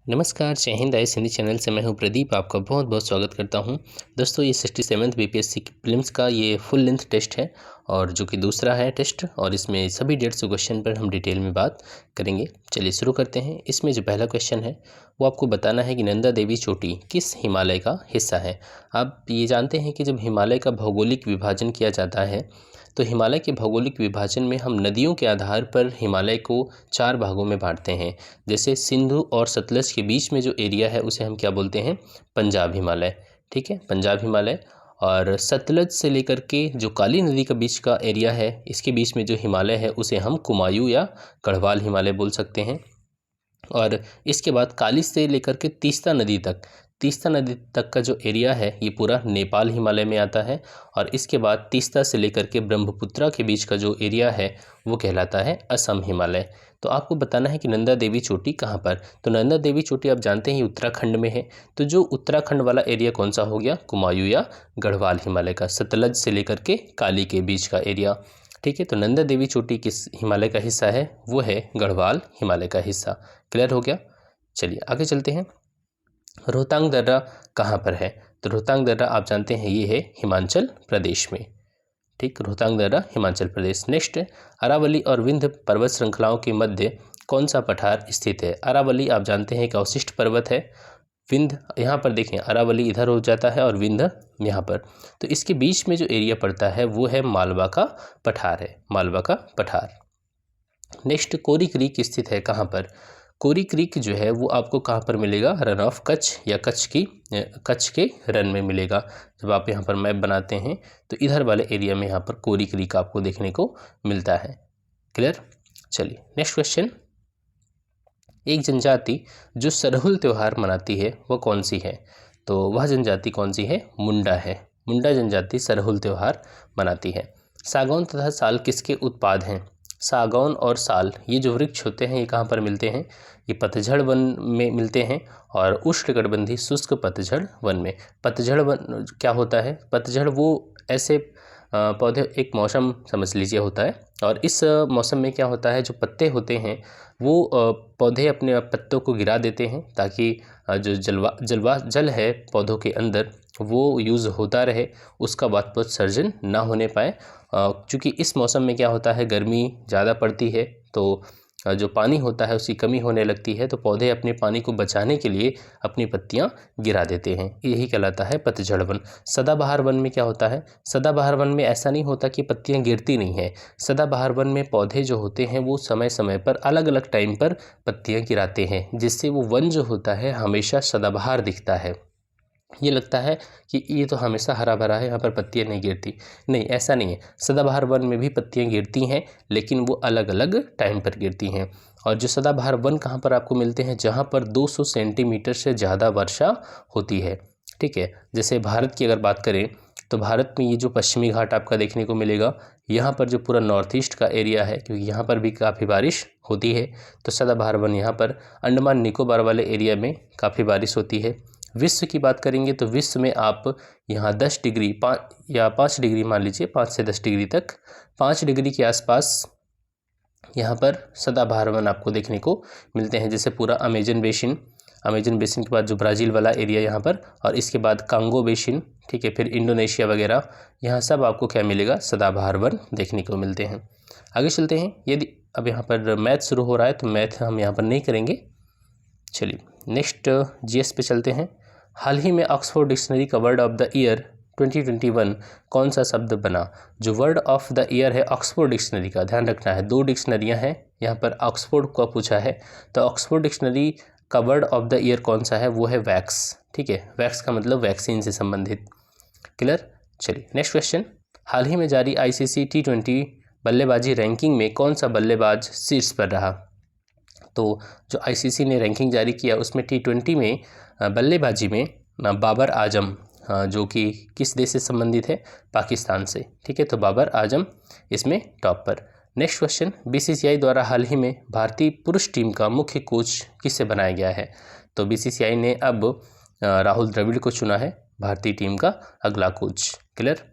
नमस्कार, जय Hind. Ice Hindi channel से मैं हूं प्रदीप, आपका बहुत बहुत स्वागत करता हूं। दोस्तों, ये 67th बीपीएससी की प्रीलिम्स का ये फुल लेंथ टेस्ट है और जो कि दूसरा है टेस्ट, और इसमें सभी 150 क्वेश्चन पर हम डिटेल में बात करेंगे। चलिए शुरू करते हैं। इसमें जो पहला क्वेश्चन है वो आपको बताना है कि नंदा देवी चोटी किस हिमालय का हिस्सा है। आप ये जानते हैं कि जब हिमालय का भौगोलिक विभाजन किया जाता है तो हिमालय के भौगोलिक विभाजन में हम नदियों के आधार पर हिमालय को 4 भागों में बांटते हैं। जैसे सिंधु और सतलज के बीच में जो एरिया है उसे हम क्या बोलते हैं? पंजाब हिमालय। ठीक है, पंजाब हिमालय। और सतलज से लेकर के जो काली नदी के बीच का एरिया है, इसके बीच में जो हिमालय है उसे हम कुमायूं या गढ़वाल हिमालय बोल सकते हैं। और इसके बाद काली से लेकर के तीस्ता नदी तक का जो एरिया है ये पूरा नेपाल हिमालय में आता है। और इसके बाद तीस्ता से लेकर के ब्रह्मपुत्रा के बीच का जो एरिया है वो कहलाता है असम हिमालय। तो आपको बताना है कि नंदा देवी चोटी कहाँ पर। तो नंदा देवी चोटी आप जानते हैं उत्तराखंड में है। तो जो उत्तराखंड वाला एरिया कौन सा हो गया? कुमायूं या गढ़वाल हिमालय का, सतलज से लेकर के काली के बीच का एरिया। ठीक है, तो नंदा देवी चोटी किस हिमालय का हिस्सा है? वो है गढ़वाल हिमालय का हिस्सा। क्लियर हो गया? चलिए आगे चलते हैं। रोहतांग दर्रा कहाँ पर है? तो रोहतांग दर्रा आप जानते हैं ये है हिमाचल प्रदेश में। ठीक, रोहतांग दर्रा हिमाचल प्रदेश। नेक्स्ट, अरावली और विंध्य पर्वत श्रृंखलाओं के मध्य कौन सा पठार स्थित है? अरावली आप जानते हैं एक अवशिष्ट पर्वत है। विंध्य यहाँ पर देखें, अरावली इधर हो जाता है और विंध्य यहाँ पर। तो इसके बीच में जो एरिया पड़ता है वो है मालवा का पठार है, मालवा का पठार। नेक्स्ट, कोरी क्रीक स्थित है कहाँ पर? कोरी क्रीक जो है वो आपको कहाँ पर मिलेगा? रन ऑफ कच्छ या कच्छ के रन में मिलेगा। जब आप यहाँ पर मैप बनाते हैं तो इधर वाले एरिया में यहाँ पर कोरी क्रीक आपको देखने को मिलता है। क्लियर? चलिए नेक्स्ट क्वेश्चन। एक जनजाति जो सरहुल त्यौहार मनाती है वो कौन सी है? तो वह जनजाति कौन सी है? मुंडा है। मुंडा जनजाति सरहुल त्यौहार मनाती है। सागौन तथा साल किसके उत्पाद हैं? सागौन और साल ये जो वृक्ष होते हैं ये कहाँ पर मिलते हैं? ये पतझड़ वन में मिलते हैं और उष्णकटिबंधीय शुष्क पतझड़ वन में। पतझड़ वन क्या होता है? पतझड़ वो ऐसे पौधे, एक मौसम समझ लीजिए होता है, और इस मौसम में क्या होता है, जो पत्ते होते हैं वो पौधे अपने पत्तों को गिरा देते हैं ताकि जो जल है पौधों के अंदर वो यूज़ होता रहे, उसका वाष्पोत्सर्जन ना होने पाए। क्योंकि इस मौसम में क्या होता है, गर्मी ज़्यादा पड़ती है तो जो पानी होता है उसकी कमी होने लगती है, तो पौधे अपने पानी को बचाने के लिए अपनी पत्तियां गिरा देते हैं। यही कहलाता है पतझड़ वन। सदाबहार वन में क्या होता है? सदाबहार वन में ऐसा नहीं होता कि पत्तियां गिरती नहीं हैं। सदाबहार वन में पौधे जो होते हैं वो समय समय पर अलग अलग टाइम पर पत्तियां गिराते हैं, जिससे वो वन जो होता है हमेशा सदाबहार दिखता है। ये लगता है कि ये तो हमेशा हरा भरा है, यहाँ पर पत्तियाँ नहीं गिरती। नहीं, ऐसा नहीं है। सदाबहार वन में भी पत्तियाँ गिरती हैं, लेकिन वो अलग अलग टाइम पर गिरती हैं। और जो सदाबहार वन कहाँ पर आपको मिलते हैं? जहाँ पर 200 सेंटीमीटर से ज़्यादा वर्षा होती है। ठीक है, जैसे भारत की अगर बात करें तो भारत में ये जो पश्चिमी घाट आपका देखने को मिलेगा, यहाँ पर जो पूरा नॉर्थ ईस्ट का एरिया है, क्योंकि यहाँ पर भी काफ़ी बारिश होती है, तो सदाबहार वन यहाँ पर। अंडमान निकोबार वाले एरिया में काफ़ी बारिश होती है। विश्व की बात करेंगे तो विश्व में आप यहाँ 10 डिग्री 5 डिग्री मान लीजिए, 5 से 10 डिग्री तक, 5 डिग्री के आसपास यहाँ पर सदाबहार वन आपको देखने को मिलते हैं। जैसे पूरा अमेजन बेसिन के बाद जो ब्राज़ील वाला एरिया यहाँ पर, और इसके बाद कांगो बेसिन, ठीक है, फिर इंडोनेशिया वगैरह, यहाँ सब आपको क्या मिलेगा? सदाबहार वन देखने को मिलते हैं। आगे चलते हैं। यदि अब यहाँ पर मैथ शुरू हो रहा है तो मैथ हम यहाँ पर नहीं करेंगे। चलिए नेक्स्ट जीएस पे चलते हैं। हाल ही में ऑक्सफोर्ड डिक्शनरी का वर्ड ऑफ द ईयर 2021 कौन सा शब्द बना? जो वर्ड ऑफ द ईयर है ऑक्सफोर्ड डिक्शनरी का, ध्यान रखना है, 2 डिक्शनरियाँ हैं, यहाँ पर ऑक्सफोर्ड को पूछा है, तो ऑक्सफोर्ड डिक्शनरी का वर्ड ऑफ द ईयर कौन सा है? वो है वैक्स। ठीक है, वैक्स का मतलब वैक्सीन से संबंधित। क्लियर? चलिए नेक्स्ट क्वेश्चन। हाल ही में जारी ICC T20 बल्लेबाजी रैंकिंग में कौन सा बल्लेबाज शीर्ष पर रहा? तो जो ICC ने रैंकिंग जारी किया उसमें T20 में बल्लेबाजी में बाबर आजम, जो कि किस देश से संबंधित है? पाकिस्तान से। ठीक है, तो बाबर आजम इसमें टॉप पर। Next question. BCCI द्वारा हाल ही में भारतीय पुरुष टीम का मुख्य कोच किसे बनाया गया है? तो BCCI ने अब राहुल द्रविड़ को चुना है भारतीय टीम का अगला कोच। क्लियर?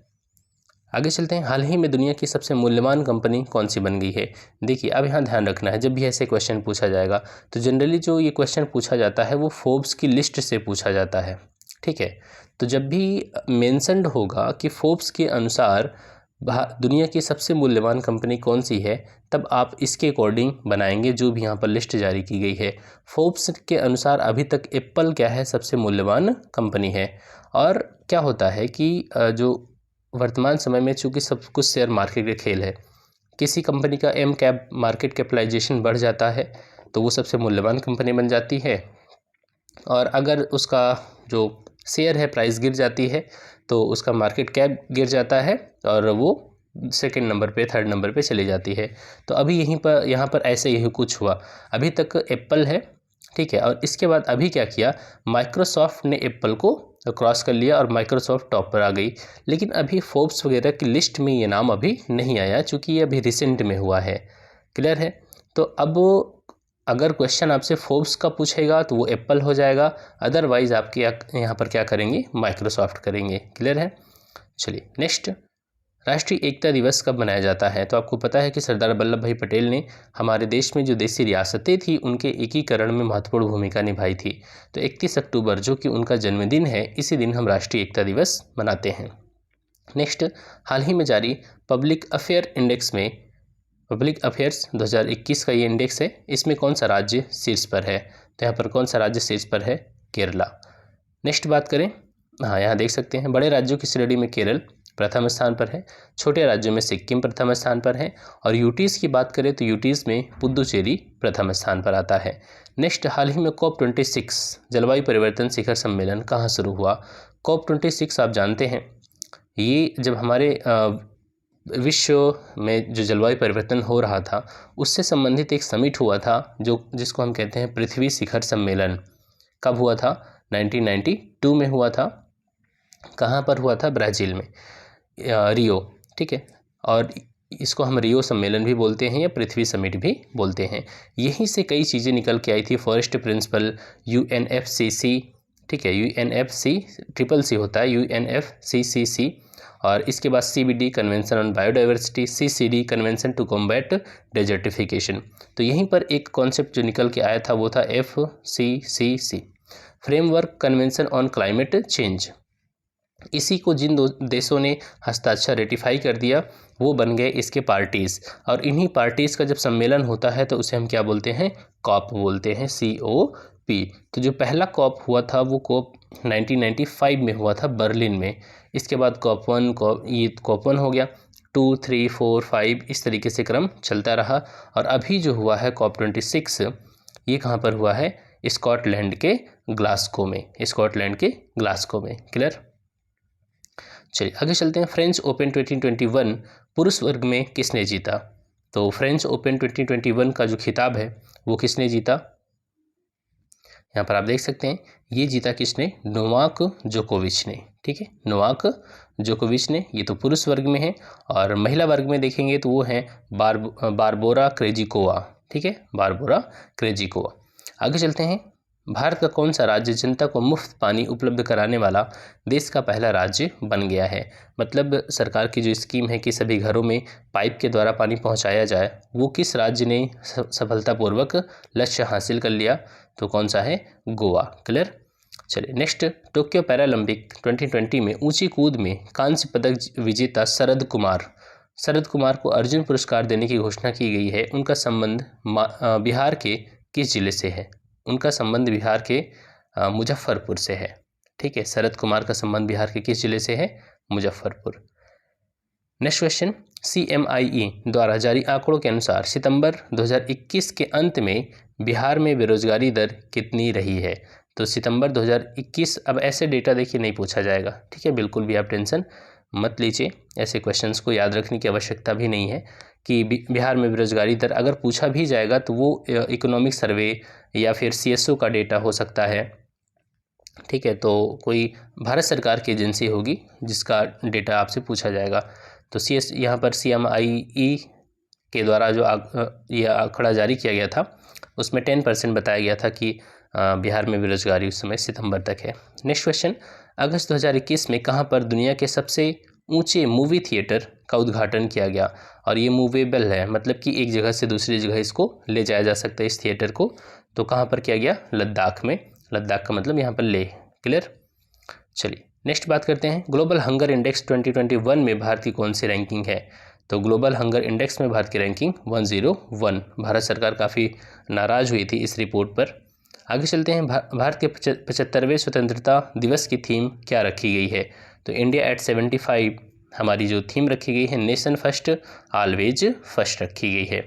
आगे चलते हैं, हाल ही में दुनिया की सबसे मूल्यवान कंपनी कौन सी बन गई है। देखिए अब यहाँ ध्यान रखना है, जब भी ऐसे क्वेश्चन पूछा जाएगा तो जनरली जो ये क्वेश्चन पूछा जाता है वो फोर्ब्स की लिस्ट से पूछा जाता है, ठीक है। तो जब भी मेंशन्ड होगा कि फोर्ब्स के अनुसार दुनिया की सबसे मूल्यवान कंपनी कौन सी है, तब आप इसके अकॉर्डिंग बनाएंगे जो भी यहाँ पर लिस्ट जारी की गई है। फोर्ब्स के अनुसार अभी तक एप्पल क्या है, सबसे मूल्यवान कंपनी है। और क्या होता है कि जो वर्तमान समय में चूँकि सब कुछ शेयर मार्केट का खेल है, किसी कंपनी का एम कैप मार्केट कैपिटलाइजेशन बढ़ जाता है तो वो सबसे मूल्यवान कंपनी बन जाती है, और अगर उसका जो शेयर है प्राइस गिर जाती है तो उसका मार्केट कैप गिर जाता है और वो सेकंड नंबर पे, थर्ड नंबर पे चली जाती है। तो अभी यहाँ पर ऐसे ही कुछ हुआ। अभी तक एप्पल है, ठीक है, और इसके बाद अभी क्या किया, माइक्रोसॉफ्ट ने एप्पल को क्रॉस कर लिया और माइक्रोसॉफ्ट टॉप पर आ गई। लेकिन अभी फोर्ब्स वगैरह की लिस्ट में ये नाम अभी नहीं आया, चूँकि ये अभी रिसेंट में हुआ है। क्लियर है। तो अब अगर क्वेश्चन आपसे फोर्ब्स का पूछेगा तो वो एप्पल हो जाएगा, अदरवाइज आपके यहाँ पर क्या करेंगे, माइक्रोसॉफ्ट करेंगे। क्लियर है। चलिए नेक्स्ट, राष्ट्रीय एकता दिवस कब मनाया जाता है। तो आपको पता है कि सरदार वल्लभ भाई पटेल ने हमारे देश में जो देशी रियासतें थी उनके एकीकरण में महत्वपूर्ण भूमिका निभाई थी। तो 31 अक्टूबर जो कि उनका जन्मदिन है, इसी दिन हम राष्ट्रीय एकता दिवस मनाते हैं। नेक्स्ट, हाल ही में जारी पब्लिक अफेयर इंडेक्स में, पब्लिक अफेयर्स 2021 का ये इंडेक्स है, इसमें कौन सा राज्य शीर्ष पर है। तो यहाँ पर कौन सा राज्य शीर्ष पर है, केरला। नेक्स्ट बात करें, हाँ यहाँ देख सकते हैं बड़े राज्यों की श्रेणी में केरल प्रथम स्थान पर है, छोटे राज्यों में सिक्किम प्रथम स्थान पर है, और यूटीज़ की बात करें तो यूटीज़ में पुदुचेरी प्रथम स्थान पर आता है। नेक्स्ट, हाल ही में COP26 जलवायु परिवर्तन शिखर सम्मेलन कहाँ शुरू हुआ। COP26 आप जानते हैं, ये जब हमारे विश्व में जो जलवायु परिवर्तन हो रहा था उससे संबंधित एक समिट हुआ था, जिसको हम कहते हैं पृथ्वी शिखर सम्मेलन। कब हुआ था, 1992 में हुआ था। कहाँ पर हुआ था, ब्राज़ील में, रियो, ठीक है। और इसको हम रियो सम्मेलन भी बोलते हैं या पृथ्वी समिट भी बोलते हैं। यहीं से कई चीज़ें निकल के आई थी, फॉरेस्ट प्रिंसिपल, UNFCCC, ठीक है, UNFCCC होता है, UNFCCC, और इसके बाद CBD convention on biodiversity, CCD convention to combat desertification. तो यहीं पर एक कॉन्सेप्ट जो निकल के आया था वो था FCCC, framework convention on climate change. इसी को जिन देशों ने हस्ताक्षर रेटिफाई कर दिया वो बन गए इसके पार्टीज़, और इन्हीं पार्टीज़ का जब सम्मेलन होता है तो उसे हम क्या बोलते हैं, COP बोलते हैं, COP। तो जो पहला COP हुआ था वो COP 1995 में हुआ था बर्लिन में। इसके बाद COP 1 हो गया, 2, 3, 4, 5 इस तरीके से क्रम चलता रहा। और अभी जो हुआ है COP26, ये कहाँ पर हुआ है, स्कॉटलैंड के ग्लासगो में, स्कॉटलैंड के ग्लासगो में। क्लियर। चलिए आगे चलते हैं, फ्रेंच ओपन 2021 पुरुष वर्ग में किसने जीता। तो फ्रेंच ओपन 2021 का जो खिताब है वो किसने जीता, यहाँ पर आप देख सकते हैं, ये जीता किसने, नोवाक जोकोविच ने, ठीक है, नोवाक जोकोविच ने। ये तो पुरुष वर्ग में है, और महिला वर्ग में देखेंगे तो वो हैं बारबोरा क्रेजिकोवा, ठीक है, बारबोरा क्रेजिकोवा। आगे चलते हैं, भारत का कौन सा राज्य जनता को मुफ्त पानी उपलब्ध कराने वाला देश का पहला राज्य बन गया है। मतलब सरकार की जो स्कीम है कि सभी घरों में पाइप के द्वारा पानी पहुंचाया जाए, वो किस राज्य ने सफलतापूर्वक लक्ष्य हासिल कर लिया, तो कौन सा है, गोवा। क्लियर। चलिए नेक्स्ट, टोक्यो पैरालंपिक 2020 में ऊंची कूद में कांस्य पदक विजेता शरद कुमार को अर्जुन पुरस्कार देने की घोषणा की गई है। उनका संबंध बिहार के किस जिले से है, उनका संबंध बिहार के मुजफ्फरपुर से है, ठीक है, शरद कुमार का संबंध बिहार के किस जिले से है, मुजफ्फरपुर। नेक्स्ट क्वेश्चन, CMIE द्वारा जारी आंकड़ों के अनुसार सितंबर 2021 के अंत में बिहार में बेरोजगारी दर कितनी रही है। तो सितंबर 2021, अब ऐसे डेटा देखिए नहीं पूछा जाएगा, ठीक है, बिल्कुल भी आप टेंशन मत लीजिए, ऐसे क्वेश्चंस को याद रखने की आवश्यकता भी नहीं है कि बिहार में बेरोजगारी दर अगर पूछा भी जाएगा तो वो इकोनॉमिक सर्वे या फिर CSO का डेटा हो सकता है, ठीक है, तो कोई भारत सरकार की एजेंसी होगी जिसका डेटा आपसे पूछा जाएगा। तो यहाँ पर CMIE के द्वारा जो यह आंकड़ा जारी किया गया था उसमें 10% बताया गया था कि बिहार में बेरोजगारी उस समय सितंबर तक है। नेक्स्ट क्वेश्चन, अगस्त 2021 में कहाँ पर दुनिया के सबसे ऊंचे मूवी थिएटर का उद्घाटन किया गया। और ये मूवेबल है, मतलब कि एक जगह से दूसरी जगह इसको ले जाया जा सकता है इस थिएटर को। तो कहाँ पर किया गया? लद्दाख में। लद्दाख का मतलब यहाँ पर लेह। क्लियर? चलिए नेक्स्ट बात करते हैं। ग्लोबल हंगर इंडेक्स 2021 में भारत की कौन सी रैंकिंग है? तो ग्लोबल हंगर इंडेक्स में भारत की रैंकिंग 101। भारत सरकार काफ़ी नाराज़ हुई थी इस रिपोर्ट पर। आगे चलते हैं। भारत के 75वें स्वतंत्रता दिवस की थीम क्या रखी गई है? तो इंडिया एट 75 हमारी जो थीम रखी गई है, नेशन फर्स्ट ऑलवेज फर्स्ट रखी गई है।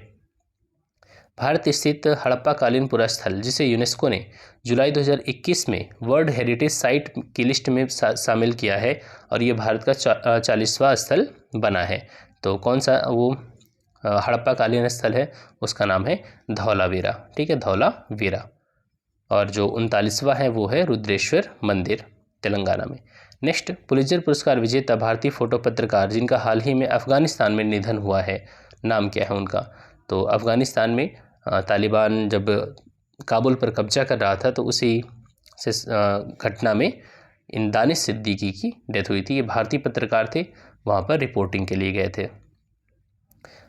भारत स्थित हड़प्पा कालीन पुरास्थल, जिसे यूनेस्को ने जुलाई 2021 में वर्ल्ड हेरिटेज साइट की लिस्ट में शामिल किया है, और ये भारत का 40वां स्थल बना है। तो कौन सा वो हड़प्पा कालीन स्थल है? उसका नाम है धौलावीरा। ठीक है, धौलावीरा। और जो 39वां है वो है रुद्रेश्वर मंदिर, तेलंगाना में। नेक्स्ट, पुलित्जर पुरस्कार विजेता भारतीय फोटो पत्रकार जिनका हाल ही में अफगानिस्तान में निधन हुआ है, नाम क्या है उनका? तो अफगानिस्तान में तालिबान जब काबुल पर कब्जा कर रहा था तो उसी से घटना में इन दानिश सिद्दीकी की डेथ हुई थी। ये भारतीय पत्रकार थे, वहाँ पर रिपोर्टिंग के लिए गए थे।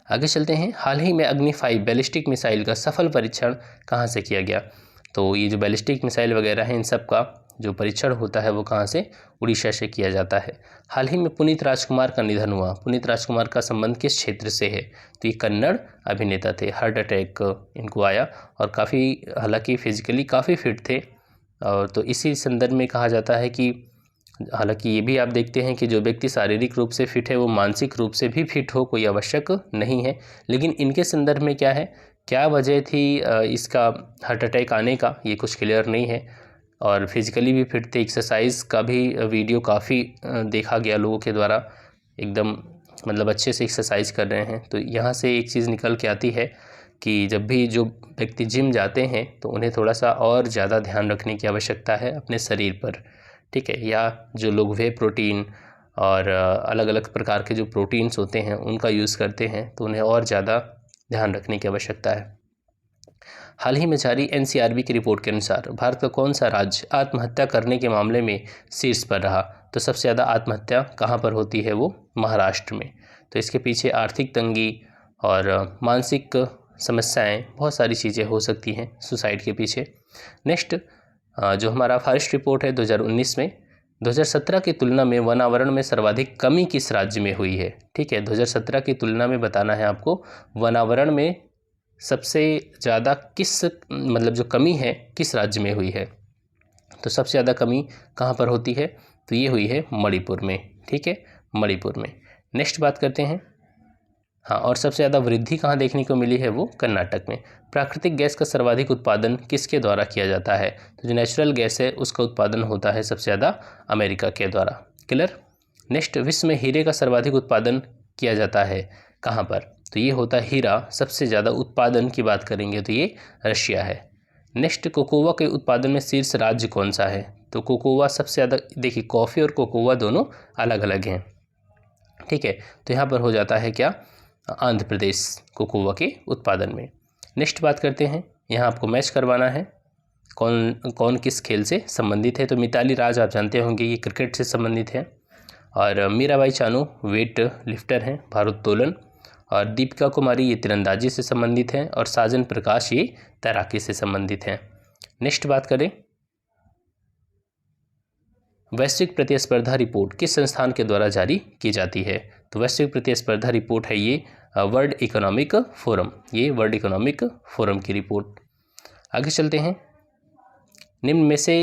आगे चलते हैं। हाल ही में अग्नि 5 बैलिस्टिक मिसाइल का सफल परीक्षण कहाँ से किया गया? तो ये जो बैलिस्टिक मिसाइल वगैरह हैं इन सब का जो परीक्षण होता है वो कहाँ से? उड़ीसा से किया जाता है। हाल ही में पुनीत राजकुमार का निधन हुआ। पुनीत राजकुमार का संबंध किस क्षेत्र से है? तो ये कन्नड़ अभिनेता थे। हार्ट अटैक इनको आया और काफ़ी, हालांकि फिजिकली काफ़ी फिट थे, और तो इसी संदर्भ में कहा जाता है कि हालांकि ये भी आप देखते हैं कि जो व्यक्ति शारीरिक रूप से फिट है वो मानसिक रूप से भी फिट हो कोई आवश्यक नहीं है, लेकिन इनके संदर्भ में क्या है, क्या वजह थी इसका हार्ट अटैक आने का, ये कुछ क्लियर नहीं है। और फिजिकली भी फिट थे। एक्सरसाइज का भी वीडियो काफ़ी देखा गया लोगों के द्वारा, एकदम मतलब अच्छे से एक्सरसाइज कर रहे हैं। तो यहाँ से एक चीज़ निकल के आती है कि जब भी जो व्यक्ति जिम जाते हैं तो उन्हें थोड़ा सा और ज़्यादा ध्यान रखने की आवश्यकता है अपने शरीर पर। ठीक है, या जो लोग वे प्रोटीन और अलग अलग प्रकार के जो प्रोटीन्स होते हैं उनका यूज़ करते हैं तो उन्हें और ज़्यादा ध्यान रखने की आवश्यकता है। हाल ही में जारी एनसीआरबी की रिपोर्ट के अनुसार भारत का कौन सा राज्य आत्महत्या करने के मामले में शीर्ष पर रहा? तो सबसे ज़्यादा आत्महत्या कहाँ पर होती है? वो महाराष्ट्र में। तो इसके पीछे आर्थिक तंगी और मानसिक समस्याएं, बहुत सारी चीज़ें हो सकती हैं सुसाइड के पीछे। नेक्स्ट, जो हमारा फॉरेस्ट रिपोर्ट है 2019 में, 2017 की तुलना में वनावरण में सर्वाधिक कमी किस राज्य में हुई है? ठीक है, 2017 की तुलना में बताना है आपको, वनावरण में सबसे ज़्यादा किस, मतलब जो कमी है किस राज्य में हुई है? तो सबसे ज़्यादा कमी कहाँ पर होती है? तो ये हुई है मणिपुर में। ठीक है, मणिपुर में। नेक्स्ट बात करते हैं। हाँ, और सबसे ज़्यादा वृद्धि कहाँ देखने को मिली है? वो कर्नाटक में। प्राकृतिक गैस का सर्वाधिक उत्पादन किसके द्वारा किया जाता है? तो जो नेचुरल गैस है उसका उत्पादन होता है सबसे ज़्यादा अमेरिका के द्वारा। क्लियर? नेक्स्ट, विश्व में हीरे का सर्वाधिक उत्पादन किया जाता है कहाँ पर? तो ये होता है हीरा, सबसे ज़्यादा उत्पादन की बात करेंगे तो ये रशिया है। नेक्स्ट, कोकोवा के उत्पादन में शीर्ष राज्य कौन सा है? तो कोकोवा सबसे ज़्यादा, देखिए कॉफ़ी और कोकोवा दोनों अलग अलग हैं। ठीक है, तो यहाँ पर हो जाता है क्या? आंध्र प्रदेश कोकोवा के उत्पादन में। नेक्स्ट बात करते हैं, यहाँ आपको मैच करवाना है कौन कौन किस खेल से संबंधित है। तो मिताली राज आप जानते होंगे, ये क्रिकेट से संबंधित है, और मीराबाई चानू वेट लिफ्टर हैं, भारोत्तोलन, और दीपिका कुमारी ये तीरंदाजी से संबंधित हैं, और साजन प्रकाश ये तैराकी से संबंधित हैं। नेक्स्ट बात करें, वैश्विक प्रतिस्पर्धा रिपोर्ट किस संस्थान के द्वारा जारी की जाती है? तो वैश्विक प्रतिस्पर्धा रिपोर्ट है ये वर्ल्ड इकोनॉमिक फोरम, ये वर्ल्ड इकोनॉमिक फोरम की रिपोर्ट। आगे चलते हैं। निम्न में से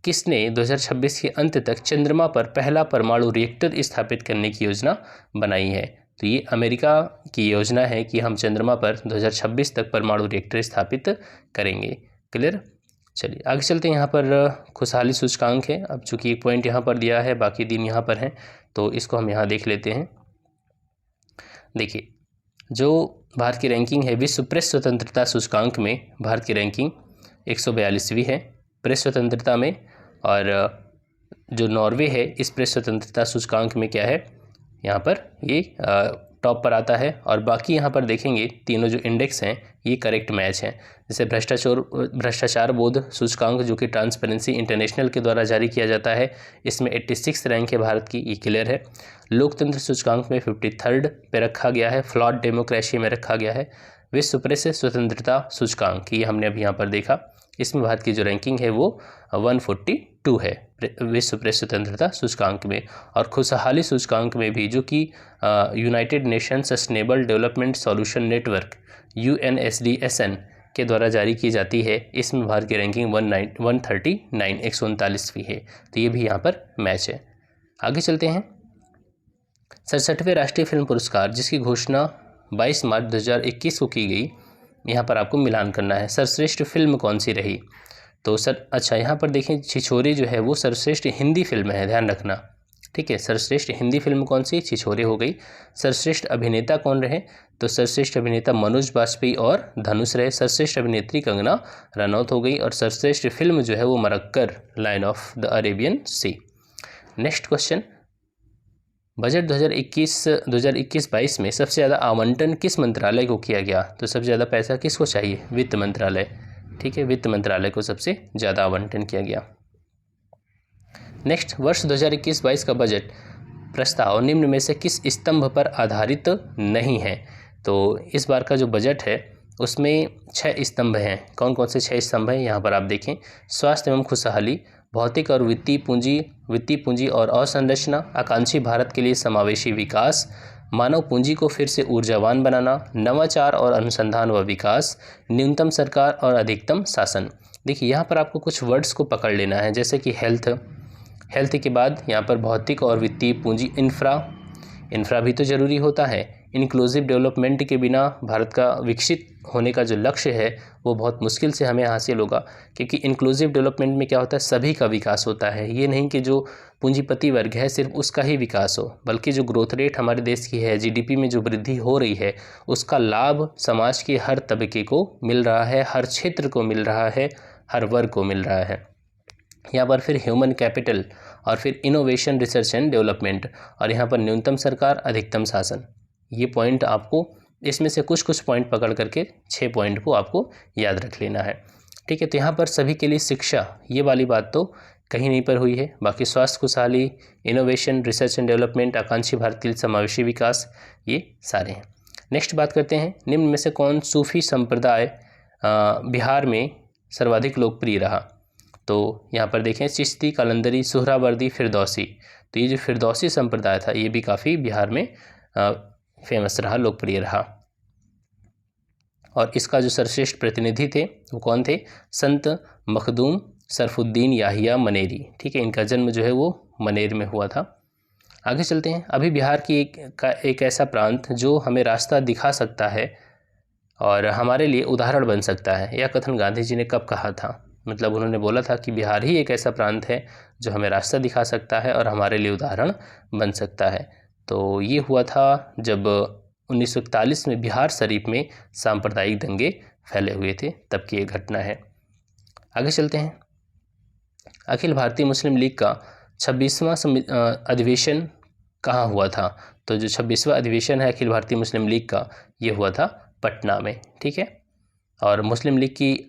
किसने 2026 के अंत तक चंद्रमा पर पहला परमाणु रिएक्टर स्थापित करने की योजना बनाई है? तो ये अमेरिका की योजना है कि हम चंद्रमा पर 2026 तक परमाणु रिएक्टर स्थापित करेंगे। क्लियर? चलिए आगे चलते हैं। यहाँ पर खुशहाली सूचकांक है। अब चूंकि एक पॉइंट यहाँ पर दिया है, बाकी दिन यहाँ पर हैं, तो इसको हम यहाँ देख लेते हैं। देखिए, जो भारत की रैंकिंग है, विश्व प्रेस स्वतंत्रता सूचकांक में भारत की रैंकिंग 142वीं है प्रेस स्वतंत्रता में, और जो नॉर्वे है इस प्रेस स्वतंत्रता सूचकांक में क्या है, यहाँ पर ये टॉप पर आता है। और बाकी यहाँ पर देखेंगे तीनों जो इंडेक्स हैं ये करेक्ट मैच हैं। जैसे भ्रष्टाचार बोध सूचकांक जो कि ट्रांसपेरेंसी इंटरनेशनल के द्वारा जारी किया जाता है, इसमें 86 रैंक है भारत की, ये क्लियर है। लोकतंत्र सूचकांक में 53rd पे रखा गया है, फ्लॉड डेमोक्रेसी में रखा गया है। विश्व प्रेस स्वतंत्रता सूचकांक, ये हमने अभी यहाँ पर देखा, इसमें भारत की जो रैंकिंग है वो 142 है विश्व प्रेस स्वतंत्रता सूचकांक में। और खुशहाली सूचकांक में भी, जो कि United nation sustainable development solution network UNSDSN के द्वारा जारी की जाती है, इसमें भारत की रैंकिंग 139 139वीं है। तो ये भी यहाँ पर मैच है। आगे चलते हैं। 67वें राष्ट्रीय फिल्म पुरस्कार जिसकी घोषणा 22 मार्च 2021 को की गई, यहाँ पर आपको मिलान करना है। सर्वश्रेष्ठ फिल्म कौन सी रही? तो यहाँ पर देखें, छिछोरे जो है वो सर्वश्रेष्ठ हिंदी फिल्म है, ध्यान रखना, ठीक है। सर्वश्रेष्ठ हिंदी फिल्म कौन सी? छिछोरे हो गई। सर्वश्रेष्ठ अभिनेता कौन रहे? तो सर्वश्रेष्ठ अभिनेता मनोज बाजपेयी और धनुष रहे। सर्वश्रेष्ठ अभिनेत्री कंगना रनौत हो गई। और सर्वश्रेष्ठ फिल्म जो है वो Marakkar, lion of the Arabian sea. Next question, budget 2021-22 में सबसे ज़्यादा आवंटन किस मंत्रालय को किया गया? तो सबसे ज़्यादा पैसा किसको चाहिए? वित्त मंत्रालय, ठीक है, वित्त मंत्रालय को सबसे ज़्यादा आवंटन किया गया। नेक्स्ट, वर्ष 2021-22 का बजट प्रस्ताव निम्न में से किस स्तंभ पर आधारित नहीं है? तो इस बार का जो बजट है उसमें 6 स्तंभ हैं। कौन कौन से 6 स्तंभ हैं यहाँ पर आप देखें। स्वास्थ्य एवं खुशहाली, भौतिक और वित्तीय पूंजी और अवसंरचना, आकांक्षी भारत के लिए समावेशी विकास, मानव पूंजी को फिर से ऊर्जावान बनाना, नवाचार और अनुसंधान व विकास, न्यूनतम सरकार और अधिकतम शासन। देखिए यहाँ पर आपको कुछ वर्ड्स को पकड़ लेना है, जैसे कि हेल्थ के बाद यहाँ पर भौतिक और वित्तीय पूंजी, इंफ्रा भी तो ज़रूरी होता है। इंक्लूसिव डेवलपमेंट के बिना भारत का विकसित होने का जो लक्ष्य है वो बहुत मुश्किल से हमें हासिल होगा, क्योंकि इंक्लूसिव डेवलपमेंट में क्या होता है, सभी का विकास होता है। ये नहीं कि जो पूंजीपति वर्ग है सिर्फ उसका ही विकास हो, बल्कि जो ग्रोथ रेट हमारे देश की है, GDP में जो वृद्धि हो रही है, उसका लाभ समाज के हर तबके को मिल रहा है, हर क्षेत्र को मिल रहा है, हर वर्ग को मिल रहा है। यहाँ पर फिर ह्यूमन कैपिटल और फिर इनोवेशन, रिसर्च एंड डेवलपमेंट, और यहाँ पर न्यूनतम सरकार, अधिकतम शासन। ये पॉइंट आपको, इसमें से कुछ पॉइंट पकड़ करके 6 पॉइंट को आपको याद रख लेना है, ठीक है। तो यहाँ पर सभी के लिए शिक्षा, ये वाली बात तो कहीं नहीं पर हुई है। बाकी स्वास्थ्य, खुशहाली, इनोवेशन, रिसर्च एंड डेवलपमेंट, आकांक्षी भारत के लिए समावेशी विकास, ये सारे हैं। नेक्स्ट बात करते हैं, निम्न में से कौन सूफी संप्रदाय बिहार में सर्वाधिक लोकप्रिय रहा? तो यहाँ पर देखें, चिश्ती, कलंदरी, सुहरावर्दी, फिरदौसी। तो ये जो फिरदौसी संप्रदाय था ये भी काफ़ी बिहार में फेमस रहा, लोकप्रिय रहा। और इसका जो सर्वश्रेष्ठ प्रतिनिधि थे वो कौन थे? संत मखदूम सरफुद्दीन याहिया मनेरी, ठीक है। इनका जन्म जो है वो मनेर में हुआ था। आगे चलते हैं। अभी बिहार की एक ऐसा प्रांत जो हमें रास्ता दिखा सकता है और हमारे लिए उदाहरण बन सकता है, यह कथन गांधी जी ने कब कहा था? मतलब उन्होंने बोला था कि बिहार ही एक ऐसा प्रांत है जो हमें रास्ता दिखा सकता है और हमारे लिए उदाहरण बन सकता है। तो ये हुआ था जब 1941 में बिहार शरीफ में सांप्रदायिक दंगे फैले हुए थे, तब की ये घटना है। आगे चलते हैं। अखिल भारतीय मुस्लिम लीग का 26वां अधिवेशन कहाँ हुआ था? तो जो 26वां अधिवेशन है अखिल भारतीय मुस्लिम लीग का, ये हुआ था पटना में, ठीक है। और मुस्लिम लीग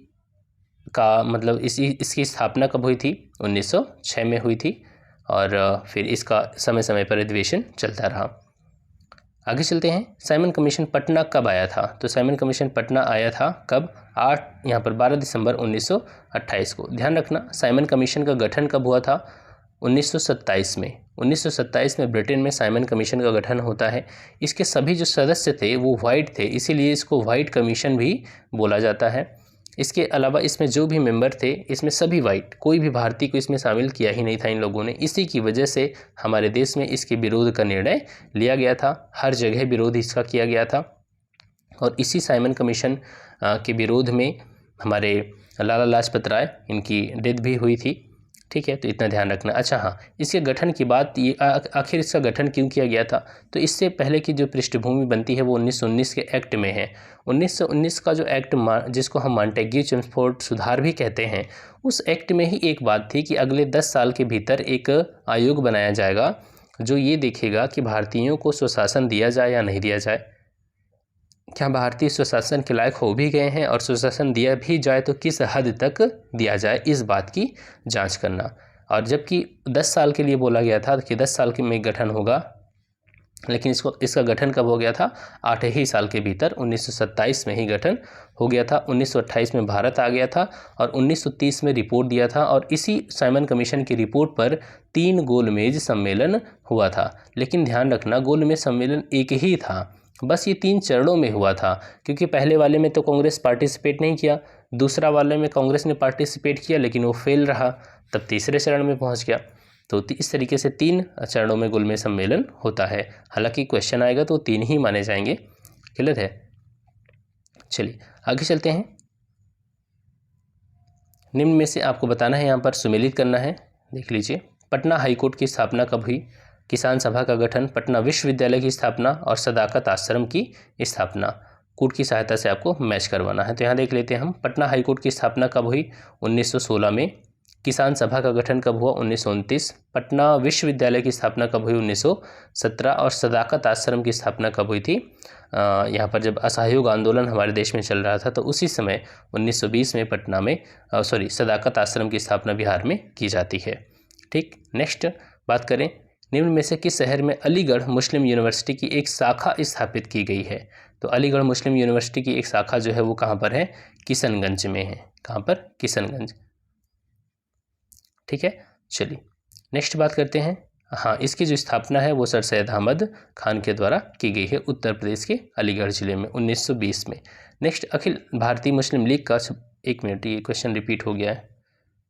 का मतलब इसकी स्थापना कब हुई थी? 1906 में हुई थी, और फिर इसका समय समय पर अधिवेशन चलता रहा। आगे चलते हैं। साइमन कमीशन पटना कब आया था? तो साइमन कमीशन पटना आया था कब? 12 दिसंबर 1928 को। ध्यान रखना, साइमन कमीशन का गठन कब हुआ था? 1927 में। 1927 में ब्रिटेन में साइमन कमीशन का गठन होता है। इसके सभी जो सदस्य थे वो वाइट थे, इसीलिए इसको वाइट कमीशन भी बोला जाता है। इसके अलावा इसमें जो भी मेंबर थे इसमें सभी वाइट, कोई भी भारतीय को इसमें शामिल किया ही नहीं था इन लोगों ने। इसी की वजह से हमारे देश में इसके विरोध का निर्णय लिया गया था, हर जगह विरोध इसका किया गया था। और इसी साइमन कमीशन के विरोध में हमारे लाला लाजपत राय, इनकी डेथ भी हुई थी, ठीक है। तो इतना ध्यान रखना। अच्छा हाँ, इसके गठन की बात, ये आखिर इसका गठन क्यों किया गया था? तो इससे पहले की जो पृष्ठभूमि बनती है वो 1919 के एक्ट में है। 1919 का जो एक्ट जिसको हम मॉन्टेग्यू-चेम्सफोर्ड सुधार भी कहते हैं, उस एक्ट में ही एक बात थी कि अगले 10 साल के भीतर एक आयोग बनाया जाएगा जो ये देखेगा कि भारतीयों को स्वशासन दिया जाए या नहीं दिया जाए, क्या भारतीय स्वशासन के लायक हो भी गए हैं, और स्वशासन दिया भी जाए तो किस हद तक दिया जाए, इस बात की जांच करना। और जबकि 10 साल के लिए बोला गया था कि 10 साल के में गठन होगा, लेकिन इसका गठन कब हो गया था? 8 ही साल के भीतर 1927 में ही गठन हो गया था। 1928 में भारत आ गया था और 1930 में रिपोर्ट दिया था, और इसी साइमन कमीशन की रिपोर्ट पर 3 गोलमेज सम्मेलन हुआ था। लेकिन ध्यान रखना, गोलमेज सम्मेलन एक ही था, बस ये 3 चरणों में हुआ था, क्योंकि पहले वाले में तो कांग्रेस पार्टिसिपेट नहीं किया, दूसरा वाले में कांग्रेस ने पार्टिसिपेट किया लेकिन वो फेल रहा, तब तीसरे चरण में पहुंच गया। तो इस तरीके से 3 चरणों में गोलमेज सम्मेलन होता है। हालांकि क्वेश्चन आएगा तो 3 ही माने जाएंगे। क्लियर है? चलिए आगे चलते हैं। निम्न में से आपको बताना है, यहाँ पर सुमेलित करना है। देख लीजिए, पटना हाईकोर्ट की स्थापना कब हुई? किसान सभा का गठन, पटना विश्वविद्यालय की स्थापना और सदाकत आश्रम की स्थापना। कूट की सहायता से आपको मैच करवाना है। तो यहाँ देख लेते हैं हम, पटना हाईकोर्ट की स्थापना कब हुई? 1916 में। किसान सभा का गठन कब हुआ? 1929। पटना विश्वविद्यालय की स्थापना कब हुई? 1917। और सदाकत आश्रम की स्थापना कब हुई थी? यहाँ पर जब असहयोग आंदोलन हमारे देश में चल रहा था तो उसी समय 1920 में पटना में सदाकत आश्रम की स्थापना बिहार में की जाती है। ठीक, नेक्स्ट बात करें, निम्न में से किस शहर में अलीगढ़ मुस्लिम यूनिवर्सिटी की एक शाखा स्थापित की गई है? तो अलीगढ़ मुस्लिम यूनिवर्सिटी की एक शाखा जो है वो कहाँ पर है? किशनगंज में है। कहाँ पर? किशनगंज। ठीक है, चलिए नेक्स्ट बात करते हैं। हाँ, इसकी जो स्थापना है वो सर सैयद अहमद खान के द्वारा की गई है, उत्तर प्रदेश के अलीगढ़ जिले में 1920 में। नेक्स्ट, अखिल भारतीय मुस्लिम लीग का, एक मिनट, ये क्वेश्चन रिपीट हो गया है।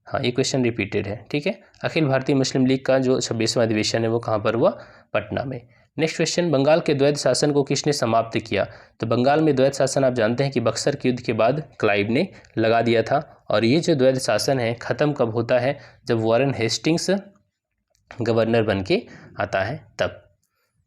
हाँ, ये क्वेश्चन रिपीटेड है। ठीक है, अखिल भारतीय मुस्लिम लीग का जो 26वां अधिवेशन है वो कहाँ पर हुआ? पटना में। नेक्स्ट क्वेश्चन, बंगाल के द्वैध शासन को किसने समाप्त किया? तो बंगाल में द्वैध शासन आप जानते हैं कि बक्सर के युद्ध के बाद क्लाइव ने लगा दिया था, और ये जो द्वैध शासन है ख़त्म कब होता है? जब वॉरेन हेस्टिंग्स गवर्नर बन के आता है तब।